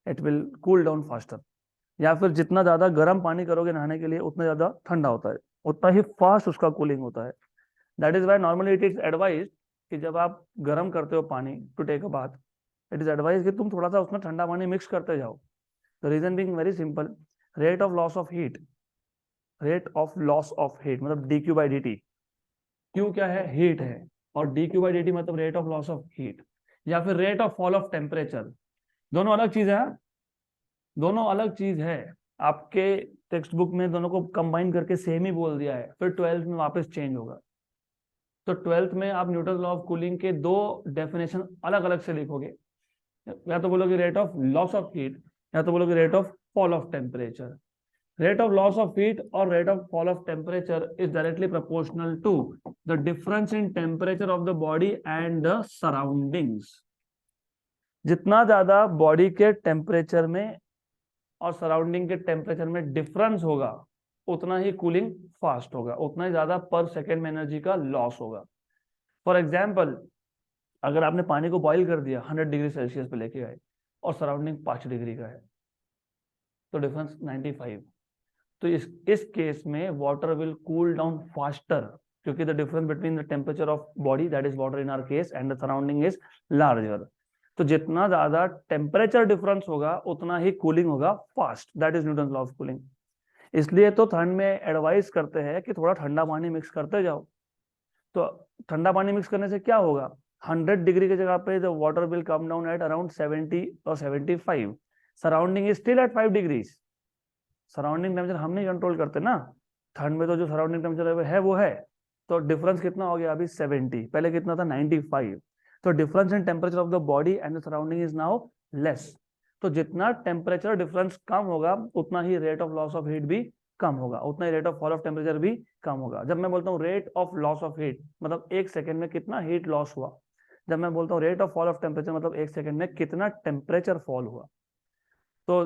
it will cool down faster. या फिर जितना ज्यादा गर्म पानी करोगे नहाने के लिए उतना ज्यादा ठंडा होता है, उतना ही फास्ट उसका कूलिंग होता है। That is why normally it is advise कि जब आप गर्म करते हो पानी to take a bath, it is advise कि तुम थोड़ा सा उसमें ठंडा पानी मिक्स करते जाओ। The reason being very simple, rate of loss of heat, rate of loss of heat मतलब D Q by D T. Q क्या है? हीट है, और D Q by D T मतलब rate of loss of heat, या फिर rate of fall of temperature. दोनों अलग चीज है, दोनों अलग चीज है। आपके टेक्स्ट बुक में दोनों को कंबाइन करके सेम ही बोल दिया है, फिर 12th में वापस चेंज होगा। तो 12th में आप न्यूटन लॉ ऑफ कूलिंग के दो डेफिनेशन अलग अलग से लिखोगे, या तो बोलोगे rate of loss of heat, या तो बोलोगे rate of fall of temperature. Rate of loss of heat or rate of fall of temperature is directly proportional to the difference in temperature of the body and the surroundings. जितना ज्यादा body के temperature में और surrounding के temperature में difference होगा, उतना ही कूलिंग फास्ट होगा, उतना ही ज्यादा पर सेकेंड में एनर्जी का लॉस होगा। फॉर एग्जाम्पल, अगर आपने पानी को बॉइल कर दिया 100 डिग्री सेल्सियस पे लेके आए और सराउंडिंग 5 डिग्री का है, तो डिफरेंस 95। तो इस केस में water will cool down faster, क्योंकि the difference between the temperature of body, that is water in our case, and the surrounding is larger. तो जितना ज्यादा टेम्परेचर डिफरेंस होगा उतना ही कूलिंग होगा fast, that is Newton law of cooling. इसलिए तो ठंड में एडवाइस करते हैं कि थोड़ा ठंडा पानी मिक्स करते जाओ। तो ठंडा पानी मिक्स करने से क्या होगा? 100 डिग्री की जगह पे the water will come down at around 70 और 75, surrounding is still at 5 degrees. Surrounding temperature हम नहीं कंट्रोल करते ना, ठंड में तो जो सराउंडिंग टेम्परेचर है वो है। तो डिफरेंस कितना हो गया अभी? 70, पहले कितना था? 95। तो difference in temperature of the body and the surrounding is now less. तो जितना टेम्परेचर डिफरेंस कम होगा उतना ही rate of loss of heat भी कम होगा, उतना ही rate of fall of temperature भी कम होगा। जब मैं बोलता हूँ rate of loss of heat मतलब एक सेकेंड में कितना हीट लॉस हुआ, जब मैं बोलता हूँ rate of fall of temperature मतलब एक सेकेंड में कितना टेम्परेचर फॉल हुआ। तो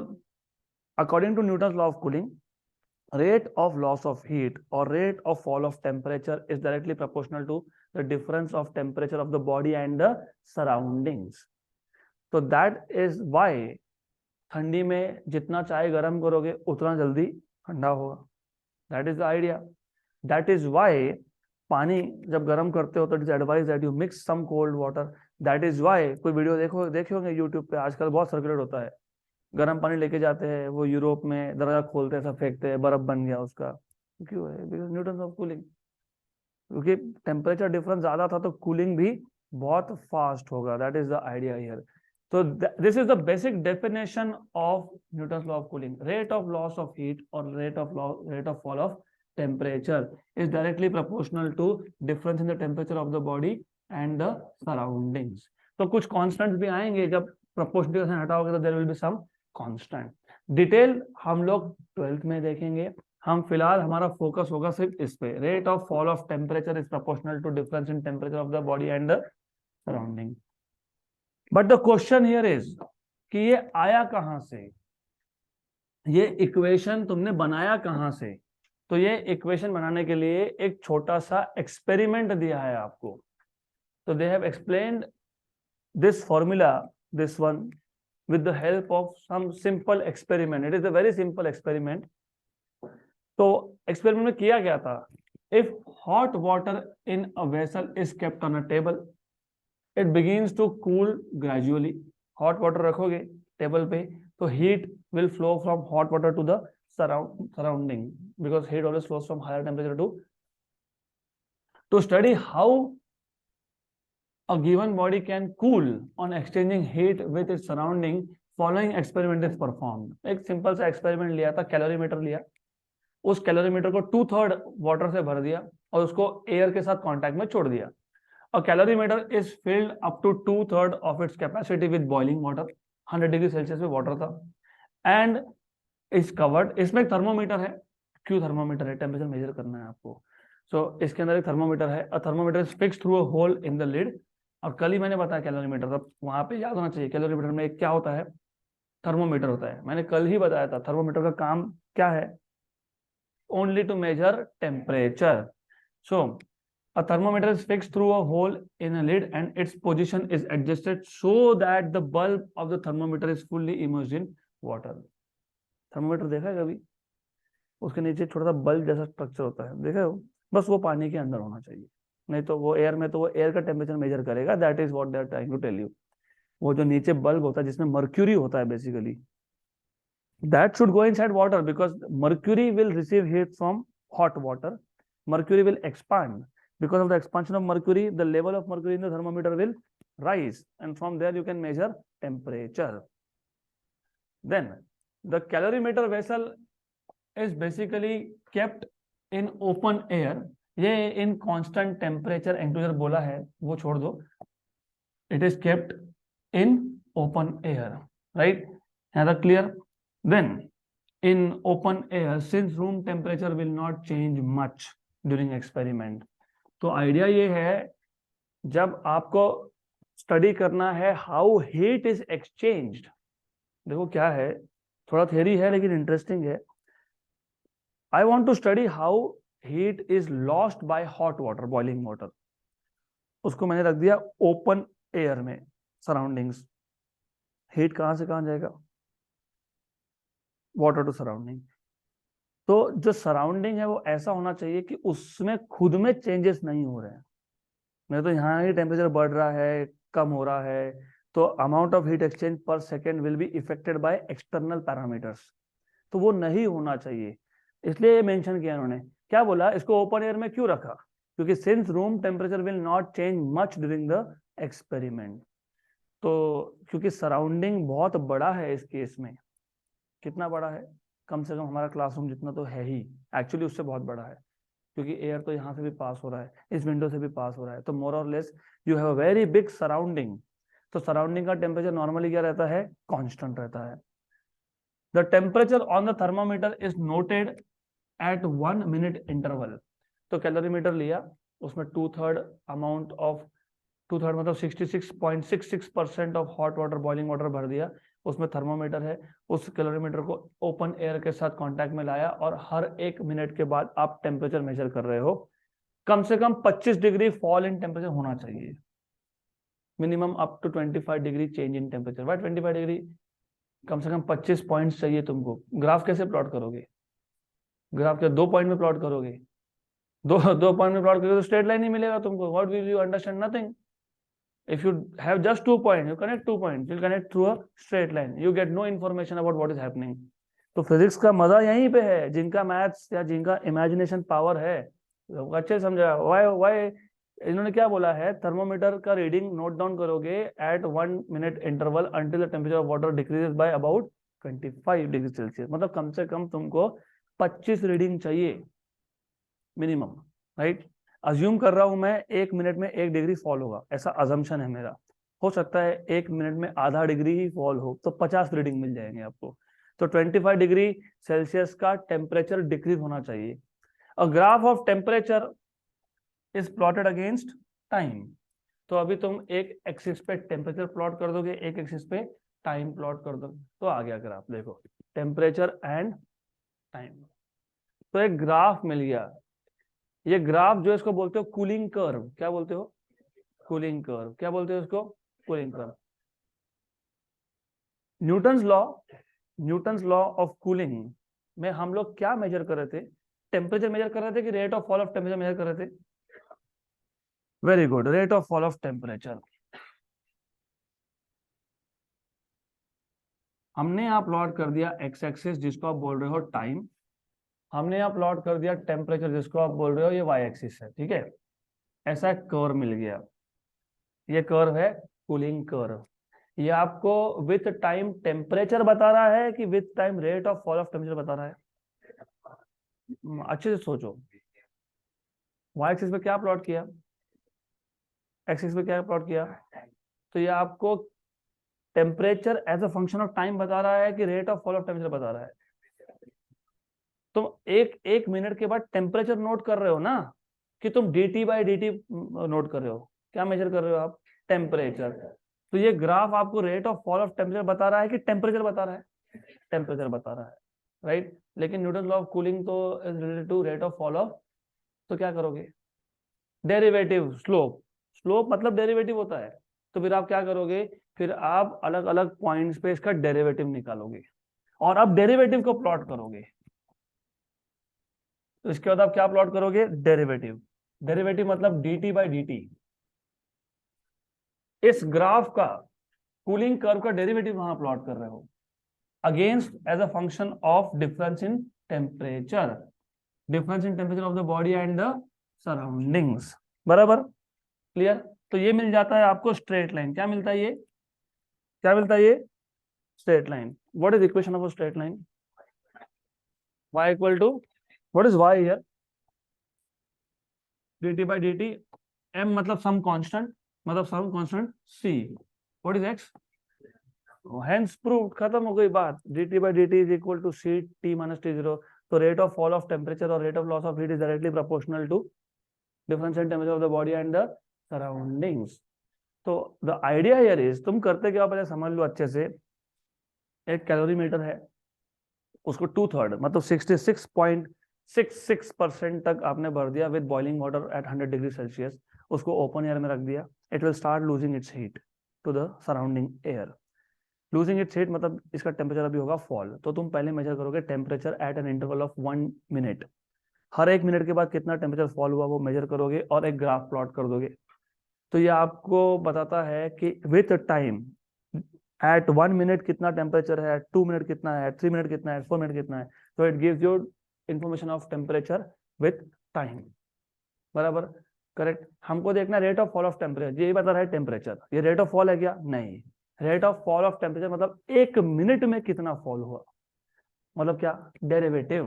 according to Newton's law of cooling, rate of loss of heat or rate of fall of temperature is directly proportional to the difference of temperature of the body and the surroundings. So that is why ठंडी में जितना चाय गर्म करोगे उतना जल्दी ठंडा होगा। That is the idea. That is why पानी जब गर्म करते हो तो it is advise that you mix some cold water. That is why कोई वीडियो देखे होंगे यूट्यूब पे, आजकल बहुत सर्कुलेट होता है, गर्म पानी लेके जाते हैं वो यूरोप में, दरवाजा खोलते हैं, सब फेंकते हैं, बर्फ बन गया उसका। क्यों है? बिकॉज न्यूटन ऑफ कूलिंग, क्योंकि टेम्परेचर डिफरेंस ज्यादा था तो कूलिंग भी बहुत फास्ट होगा। That is the idea here. तो this is the basic definition of Newton law of cooling. Rate of loss of heat और rate of fall of temperature is directly proportional to difference in the temperature of the body and the surroundings. तो कुछ constants भी आएंगे, जब proportional हटाओगे तो there will be some constant. Detail हम लोग 12th में देखेंगे। हम फिलहाल हमारा फोकस होगा सिर्फ इस पे, rate of fall of temperature is proportional to difference in temperature of the body and the surrounding. But the question here is कि ये आया कहां से, ये इक्वेशन तुमने बनाया कहां से? तो ये इक्वेशन बनाने के लिए एक छोटा सा एक्सपेरिमेंट दिया है आपको। तो they have explained this formula, this one, with the help of some simple experiment. It is a very simple experiment. तो experiment में किया गया था, if hot water in a vessel is kept on a table, it begins to cool gradually. hot water रखोगे table पे तो heat will flow from hot water to the surrounding, because heat always flows from higher temperature to study how a given body can cool on exchanging heat with its surrounding. Following experiment is performed. एक simple सा experiment लिया था, calorimeter लिया, उस calorimeter को 2/3 water से भर दिया और उसको एयर के साथ कांटेक्ट में छोड़ दिया। A calorimeter is filled up to 2/3 of its capacity with boiling water. 100 degree Celsius में वाटर था एंड इज कवर्ड। इसमें एक थर्मोमीटर है। क्यों थर्मोमीटर है? टेम्परेचर मेजर करना है आपको। सो इसके अंदर एक थर्मोमीटर है। A thermometer is fixed through a hole in the lid. और कल ही मैंने बताया कैलोरीमीटर, तब वहां पे याद होना चाहिए कैलोरीमीटर में क्या होता है, थर्मोमीटर होता है। मैंने कल ही बताया था थर्मोमीटर का काम क्या है, only to measure temperature. So a thermometer is fixed through a hole in a lid and its position is adjusted so that the bulb of the thermometer is fully immersed in water. Thermometer देखा है कभी? उसके नीचे छोटा सा bulb जैसा structure होता है, देखा है वो? बस वो पानी के अंदर होना चाहिए, नहीं तो वो एयर में तो वो एयर का टेम्परेचर मेजर करेगा। That is what they are trying to tell you. वो जो नीचे बल्ब होता है जिसमें मर्क्यूरी होता है basically, that should go inside water because mercury will receive heat from hot water. Mercury will expand. Because of the expansion of mercury, the level of mercury in the thermometer will rise, and from there you can measure temperature. Then the calorimeter vessel is basically kept in open air. ये in constant temperature enclosure बोला है, वो छोड़ दो. It is kept in open air, right? है ना clear? Then in open air, since room temperature will not change much during experiment, तो idea ये है जब आपको स्टडी करना है हाउ हीट इज एक्सचेंज्ड, देखो क्या है, थोड़ा थ्योरी है लेकिन इंटरेस्टिंग है. I want to study how heat is lost by hot water, boiling water. उसको मैंने रख दिया ओपन एयर में, सराउंडिंग्स. हीट कहां से कहां जाएगा? Water to surrounding. तो जो सराउंडिंग है वो ऐसा होना चाहिए कि उसमें खुद में चेंजेस नहीं हो रहे हैं. नहीं तो यहाँ ही टेम्परेचर बढ़ रहा है, कम हो रहा है, तो अमाउंट ऑफ हीट एक्सचेंज पर second will be affected by external parameters. तो वो नहीं होना चाहिए, इसलिए ये मेंशन किया उन्होंने. क्या बोला, इसको ओपन एयर में क्यों रखा? क्योंकि since room temperature will not change much during the experiment. तो क्योंकि सराउंडिंग बहुत बड़ा है इस केस में. कितना बड़ा है? कम से कम हमारा क्लासरूम जितना तो है ही, एक्चुअली उससे बहुत बड़ा है, क्योंकि एयर तो यहाँ से भी पास हो रहा है, इस विंडो से भी पास हो रहा है. तो मोर और less you have a very big surrounding. तो सराउंडिंग का टेम्परेचर नॉर्मली क्या रहता है? कांस्टेंट रहता है. The temperature on the thermometer is noted at 1 minute interval. तो कैलोरीमीटर लिया, उसमें 2/3 अमाउंट ऑफ 2/3 मतलब 66.66% of hot water, boiling water भर दिया. उसमें थर्मोमीटर है, उस कैलोरीमीटर को ओपन एयर के साथ कांटेक्ट में लाया और हर 1 मिनट के बाद आप टेम्परेचर मेजर कर रहे हो. कम से कम 25 डिग्री फॉल इन टेम्परेचर होना चाहिए, minimum up to 25 degree change in temperature. भाई 25 डिग्री, कम से कम 25 पॉइंट्स चाहिए तुमको. ग्राफ कैसे प्लॉट करोगे? ग्राफ क्या 2 पॉइंट में प्लॉट करोगे? दो पॉइंट में प्लॉट करोगे तो स्ट्रेट लाइन ही मिलेगा तुमको. What will you understand? Nothing. If you have just 2 points, you connect 2 points, you'll connect through a straight line. You get no information about what is happening. तो physics का मजा यहीं पे है. जिनका मैथ्स या जिनका इमेजिनेशन पावर है, अच्छे समझा. वाई इन्होंने क्या बोला है, थर्मोमीटर का रीडिंग नोट डाउन करोगे at 1 minute interval until the temperature of water decreases by about 25 degree Celsius. मतलब कम से कम तुमको 25 रीडिंग चाहिए मिनिमम, राइट? अज्यूम कर रहा हूं मैं 1 मिनट में 1 डिग्री फॉल होगा, ऐसा अजम्पशन है मेरा. हो सकता है 1 मिनट में आधा डिग्री ही फॉल हो, तो 50 रीडिंग मिल जाएंगे आपको. तो 25 डिग्री सेल्सियस का टेम्परेचर डिक्रीज होना चाहिए. A graph of temperature is plotted against time. तो अभी तुम एक एक्सिस पे टेम्परेचर प्लॉट कर दोगे, एक एक्सिस पे टाइम प्लॉट कर दो, तो आ गया ग्राफ. देखो टेम्परेचर एंड टाइम, तो एक ग्राफ मिल गया. ये ग्राफ जो इसको बोलते हो कूलिंग कर्व. क्या बोलते हो? Cooling curve. क्या बोलते हो इसको? Cooling curve. Newton's law of cooling में हम लोग क्या मेजर कर रहे थे? टेम्परेचर मेजर कर रहे थे कि rate of fall of temperature measure कर रहे थे? Very good, rate of fall of temperature. हमने यहाँ प्लॉट कर दिया एक्स एक्सिस जिसको आप बोल रहे हो टाइम. हमने यहाँ प्लॉट कर दिया टेम्परेचर जिसको आप बोल रहे हो ये वाई एक्सिस है. ठीक है, ऐसा कर्व मिल गया. ये कर्व है कूलिंग कर्व. ये आपको विथ टाइम टेम्परेचर बता रहा है कि with time rate of fall of temperature बता रहा है? अच्छे से सोचो. वाई एक्सिस पे क्या प्लॉट किया, एक्सिस पे क्या प्लॉट किया? तो ये आपको temperature as a function of time बता रहा है कि rate of fall of temperature बता रहा है? तुम एक मिनट के बाद टेम्परेचर नोट कर रहे हो ना, कि तुम dt बाई dt नोट कर रहे हो? क्या मेजर कर रहे हो आप? टेम्परेचर. तो ये ग्राफ आपको rate of fall of temperature बता रहा है कि टेम्परेचर बता रहा है? टेम्परेचर बता रहा है, राइट? लेकिन न्यूटन लॉ ऑफ कूलिंग तो is related to rate of fall of. तो क्या करोगे? डेरिवेटिव. स्लोप मतलब डेरिवेटिव होता है. तो फिर आप क्या करोगे? फिर आप अलग अलग पॉइंट्स पे इसका डेरिवेटिव निकालोगे. और अब डेरिवेटिव को प्लॉट करोगे, तो इसके बाद आप क्या प्लॉट करोगे, डेरिवेटिव। डेरिवेटिव मतलब dt बाई dt। इस ग्राफ का कूलिंग कर्व का डेरिवेटिव वहां प्लॉट कर रहे हो against as a function of difference in temperature, difference in temperature of the body and the surroundings. बराबर, क्लियर। तो ये मिल जाता है आपको स्ट्रेट लाइन। क्या मिलता है ये, क्या मिलता है ये, straight line. What is equation of a straight line, y equal to, what is y here, dt by dt, m मतलब सम कांस्टेंट, मतलब some constant c, what is x, hence proved, खत्म हो गई बात। dt by dt is equal to c t minus t0। तो rate of fall of temperature और rate of loss of heat is directly proportional to difference in temperature of the body and the surroundings. तो the idea here is, तुम करते क्या, पहले समझ लो अच्छे से। एक कैलोरीमीटर है, उसको 2/3 मतलब 66.66% तक आपने भर दिया with boiling water at 100 degree Celsius, उसको ओपन एयर में रख दिया। It will start losing its heat to the surrounding air. Losing its heat मतलब इसका टेम्परेचर अभी होगा फॉल। तो तुम पहले मेजर करोगे temperature at an interval of 1 minute. Her 1 minute के बाद कितना टेम्परेचर फॉल हुआ वो मेजर करोगे और एक ग्राफ प्लॉट कर दोगे। तो ये आपको बताता है कि विथ टाइम एट 1 मिनट कितना टेम्परेचर है, 2 मिनट कितना है, 3 मिनट कितना है, 4 मिनट कितना है। तो it gives you information of temperature with time. बराबर, करेक्ट। हमको देखना rate of fall of temperature, यही बता रहा है टेम्परेचर। ये रेट ऑफ फॉल है क्या, नहीं। Rate of fall of temperature मतलब 1 मिनट में कितना फॉल हुआ, मतलब क्या, डेरिवेटिव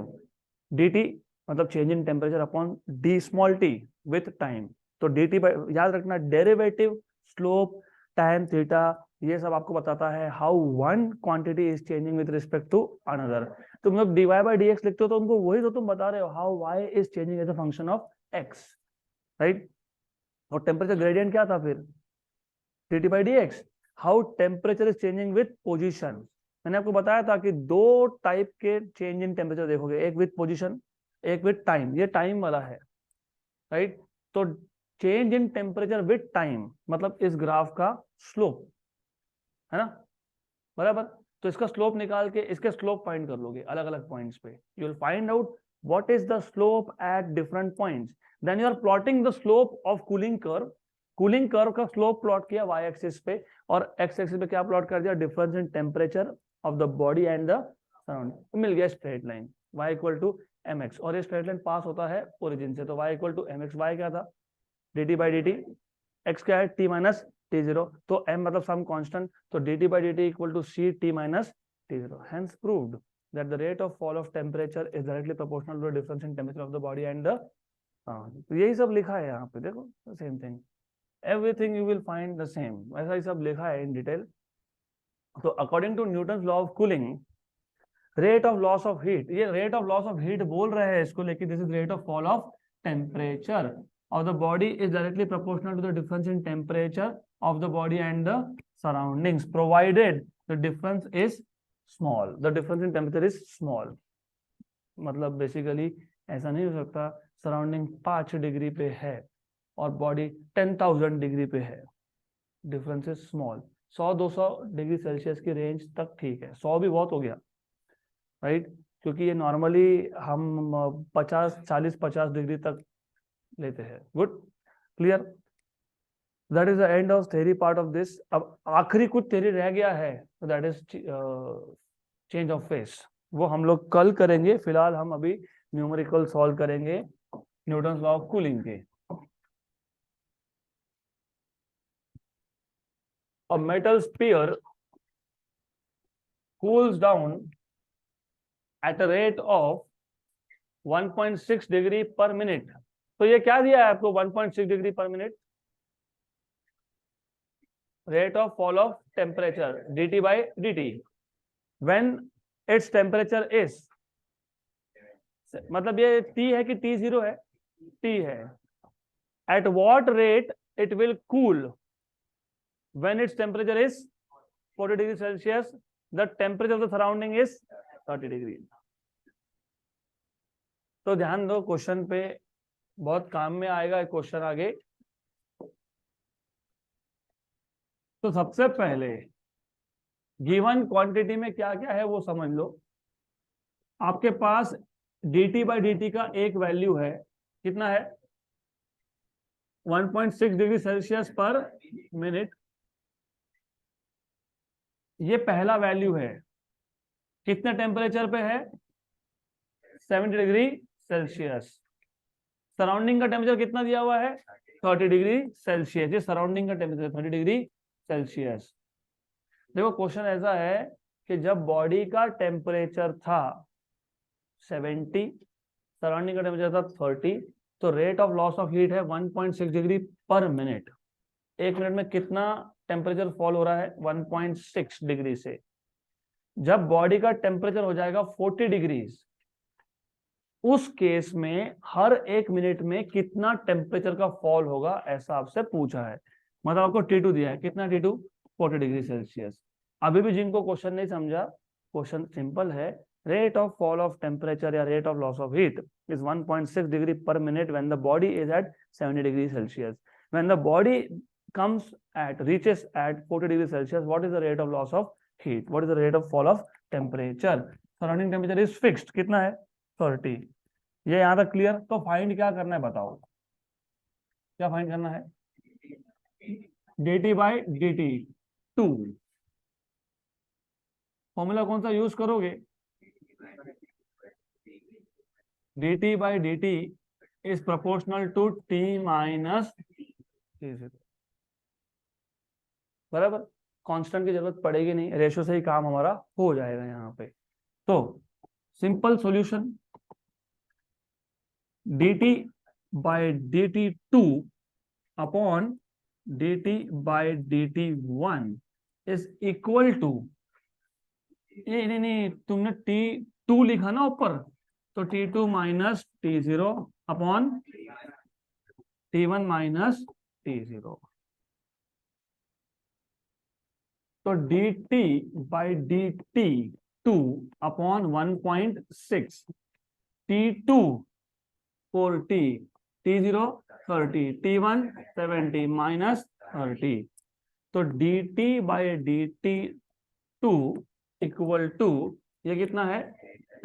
dt मतलब change in temperature upon D small T with time. तो dt याद रखना, डेरिवेटिव, स्लोप, टाइम, थीटा, ये सब आपको बताता है how one quantity is changing with respect to another. तुम जब dy बाई dx लिखते हो तो उनको वही तो तुम बता रहे हो, how y is changing as a function of x, right. और टेम्परेचर ग्रेडियंट क्या था फिर, dt by dx, how temperature is changing with position. मैंने आपको बताया था कि 2 टाइप के चेंज इन टेम्परेचर देखोगे, एक विद पोजीशन, एक विद टाइम। ये टाइम वाला है, राइट। तो change in temperature with time मतलब इस ग्राफ का स्लोप है ना, बराबर। तो इसका स्लोप निकाल के इसके स्लोप फाइंड कर लोगे अलग अलग पॉइंट्स पे। You will find out what is the slope at different points, then you are plotting the slope of cooling curve. Cooling curve का स्लोप प्लॉट किया y एक्सिस पे, और x एक्सिस पे क्या प्लॉट कर दिया, difference in temperature of the body and the surrounding. मिल गया straight line y equal to mx, और ये स्ट्रेट लाइन पास होता है ओरिजिन से। तो y equal to mx, y क्या था, dt बाई dt, x क्या है, t माइनस t0। तो m मतलब सम कांस्टेंट, तो dt by dt equal to c t minus t0। Hence proved that the rate of fall of temperature is directly proportional to the difference in temperature of the body and the तो यही सब लिखा है यहाँ पे, देखो same thing, everything you will find the same, ऐसा ही सब लिखा है इन डिटेल। तो according to Newton law of cooling, rate of loss of heat, ये rate of loss of heat बोल रहे हैं इसको, लेकिन this is rate of fall of temperature of the body is directly proportional to the difference in temperature of the body and the surroundings, provided the difference is small, the difference in temperature is small। मतलब basically ऐसा नहीं हो सकता surrounding 5 degree पे है और body 10,000 degree पे है, difference is small. 100-200 degree Celsius की रेंज तक ठीक है, 100 भी बहुत हो गया, राइट। क्योंकि ये नॉर्मली हम 40-50 डिग्री तक लेते हैं। Good, clear, that is the end of theory part of this. अब आखिरी कुछ थ्योरी रह गया है, that is change of face, वो हम लोग कल करेंगे। फिलहाल हम अभी न्यूमेरिकल सॉल्व करेंगे न्यूटन लॉ ऑफ कूलिंग के। A metal sphere cools down at a rate of 1.6 degree per minute. तो ये क्या दिया है आपको, 1.6 degree per minute, rate of fall of temperature dt by dt when its temperature is, मतलब ये t है कि t0 है, t है। at what rate it will cool when its temperature is 40 degree Celsius, the temperature of the surrounding is 30 degree। तो ध्यान दो question पे, बहुत काम में आएगा क्वेश्चन आगे। तो सबसे पहले गिवन क्वांटिटी में क्या क्या है वो समझ लो। आपके पास dt बाई dt का एक वैल्यू है, कितना है 1.6 डिग्री सेल्सियस पर मिनट। ये पहला वैल्यू है, कितने टेम्परेचर पे है 70 डिग्री सेल्सियस। सराउंडिंग का टेम्परेचर कितना दिया हुआ है 30 डिग्री सेल्सियस। ये सराउंडिंग का टेम्परेचर 30 डिग्री सेल्सियस। देखो क्वेश्चन ऐसा है कि जब बॉडी का टेम्परेचर था 70, सराउंडिंग का टेम्परेचर था 30, तो rate of loss of heat है 1.6 डिग्री पर मिनट। एक मिनट में कितना टेम्परेचर फॉल हो रहा है 1.6 डिग्री से। जब बॉडी का टेम्परेचर हो जाएगा 40 डिग्रीज, उस केस में हर एक मिनट में कितना टेम्परेचर का फॉल होगा, ऐसा आपसे पूछा है। मतलब आपको T2 दिया है, कितना T2 40 डिग्री सेल्सियस। अभी भी जिनको क्वेश्चन नहीं समझा, क्वेश्चन सिंपल है। Rate of fall of temperature या rate of loss of heat is 1.6 degree per minute when the body is at 70 degree Celsius. When the body comes at reaches at 40 degree Celsius, what is the rate of loss of heat? What is the rate of fall of temperature? Surrounding temperature is fixed, कितना है 30। ये यहाँ तक clear. तो find क्या करना है बताओ, क्या फाइंड करना है dt बाई dt 2। फॉर्मूला कौन सा यूज करोगे, dt by dt is proportional to t minus t0। बराबर, कांस्टेंट की जरूरत पड़ेगी नहीं, रेशो से ही काम हमारा हो जाएगा यहाँ पे। तो simple solution, dt by dt2 upon dt by dt1 is equal to, ये नहीं तुमने t2 लिखा ना ऊपर, तो t2 minus t0 upon t1 minus t0। तो dt by dt2 upon 1.6, t2 40, t0 30, t1 70 minus 30। तो dt by dt2 equal to, ये कितना है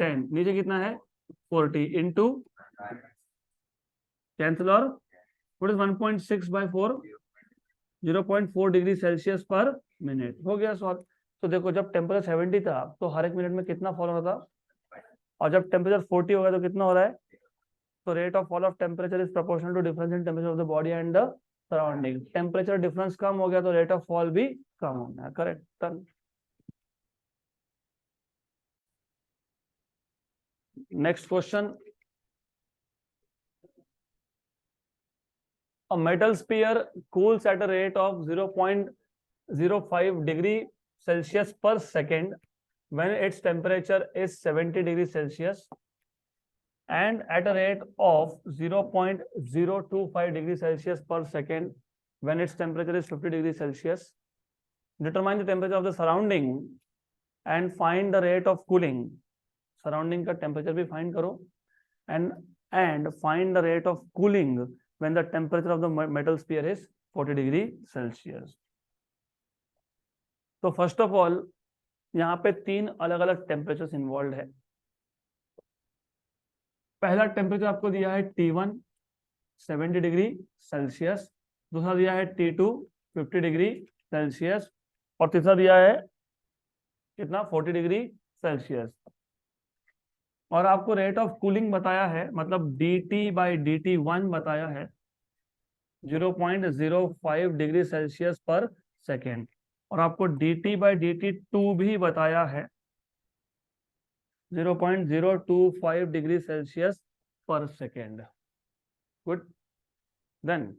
10, नीचे कितना है 40 इंटू कैंसिल, और what is 1.6 by 4, 0.4 degree Celsius पर मिनट। हो गया सॉल्व। तो देखो जब टेम्परेचर 70 था तो हर एक मिनट में कितना फॉल हो रहा था, और जब टेम्परेचर 40 हो गया तो कितना हो रहा है। तो rate of fall of temperature is proportional to difference in temperature of the body and the surrounding. Temperature difference कम हो गया तो रेट ऑफ फॉल भी कम होना है। Correct, done. Next question, a metal sphere cools at a rate of 0.05 degree Celsius per second when its temperature is 70 degrees Celsius, and at a rate of 0.025 degrees Celsius per second when its temperature is 50 degrees Celsius. Determine the temperature of the surrounding and find the rate of cooling. Surrounding का temperature भी find करो, and find the rate of cooling when the temperature of the metal sphere is 40 degree Celsius. तो first of all यहाँ पे 3 अलग अलग temperature involve है। पहला टेम्परेचर आपको दिया है T1 70 डिग्री सेल्सियस, दूसरा दिया है T2 50 डिग्री सेल्सियस, और तीसरा दिया है कितना 40 डिग्री सेल्सियस। और आपको रेट ऑफ कूलिंग बताया है, मतलब dt बाई dt1 बताया है 0.05 डिग्री सेल्सियस पर सेकेंड, और आपको dt बाई dt2 भी बताया है 0.025 डिग्री सेल्सियस पर सेकेंड। गुड। देन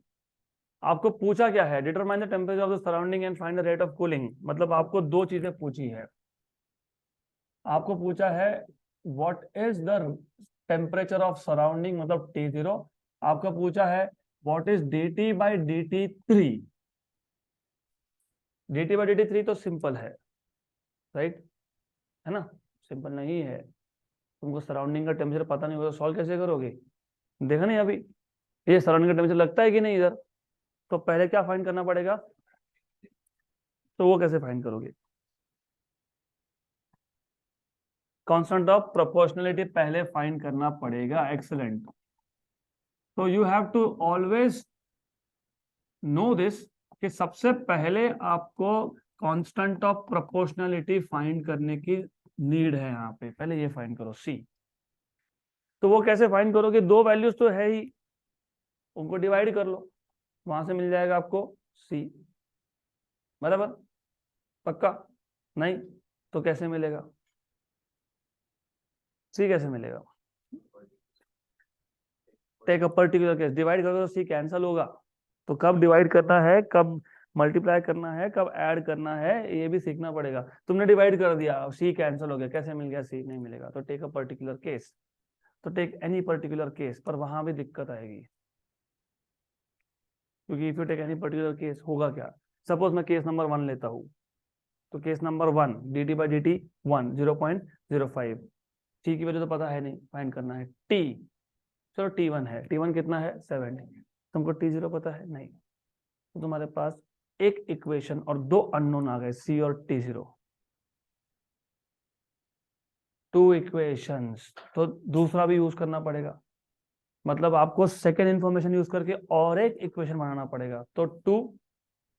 आपको पूछा क्या है, determine the temperature of the surrounding and find the rate of cooling. मतलब आपको दो चीजें पूछी है। आपको पूछा है what is the temperature of surrounding, मतलब T0। आपका पूछा है what is dt by dt3। dt by dt3 तो सिंपल है, राइट है ना। सिंपल नहीं है, तुमको सराउंडिंग का टेम्परेचर पता नहीं होगा, सॉल्व कैसे करोगे। देखा नहीं अभी, ये सराउंडिंग का टेम्परेचर लगता है कि नहीं इधर, तो पहले क्या फाइंड करना पड़ेगा, तो वो कैसे फाइंड करोगे। कांस्टेंट ऑफ प्रोपोर्शनलिटी पहले फाइंड करना पड़ेगा। एक्सीलेंट। तो you have to always know this कि सबसे पहले आपको कांस्टेंट ऑफ प्रोपोर्शनलिटी फाइंड करने की नीड है। यहाँ पे पहले ये फाइंड करो सी। तो वो कैसे फाइंड करोगे? दो वैल्यूज तो है ही, उनको डिवाइड कर लो, वहां से मिल जाएगा आपको सी। बराबर? पक्का? नहीं तो कैसे मिलेगा सी? कैसे मिलेगा? Take a particular case, divide करोगे तो सी कैंसिल होगा। तो कब डिवाइड करना है, कब मल्टीप्लाई करना है, कब ऐड करना है, ये भी सीखना पड़ेगा। तुमने डिवाइड कर दिया, सी कैंसिल हो गया, कैसे मिल गया सी? नहीं मिलेगा। तो टेक अ पर्टिकुलर केस। तो टेक एनी पर्टिकुलर केस, पर वहां भी दिक्कत आएगी, क्योंकि if you take any particular case होगा क्या? सपोज मैं केस नंबर 1 लेता हूँ, तो case number 1 D T by D T 1 0.05। T की वैल्यू तो पता है नहीं, फाइंड करना है टी। चलो T1 है, T1 कितना है 70। तुमको T0 पता है नहीं, तो तुम्हारे पास एक इक्वेशन और दो अननोन आ गए, C और T0, 2 इक्वेशंस। तो दूसरा भी यूज करना पड़ेगा, मतलब आपको सेकेंड इंफॉर्मेशन यूज करके और एक इक्वेशन बनाना पड़ेगा। तो 2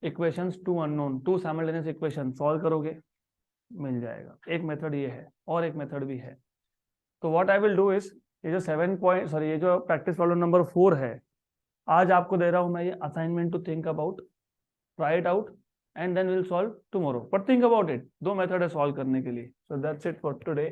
equations, 2 unknown, 2 simultaneous equation solve करोगे, मिल जाएगा। एक मेथड ये है और एक मेथड भी है। तो what I will do is, ये जो 7 ये जो प्रैक्टिस प्रॉब्लम नंबर 4 है, आज आपको दे रहा हूं मैं ये assignment to think about, try it out and then will solve tomorrow. But think about it, दो मेथड है सॉल्व करने के लिए। So that's it for today.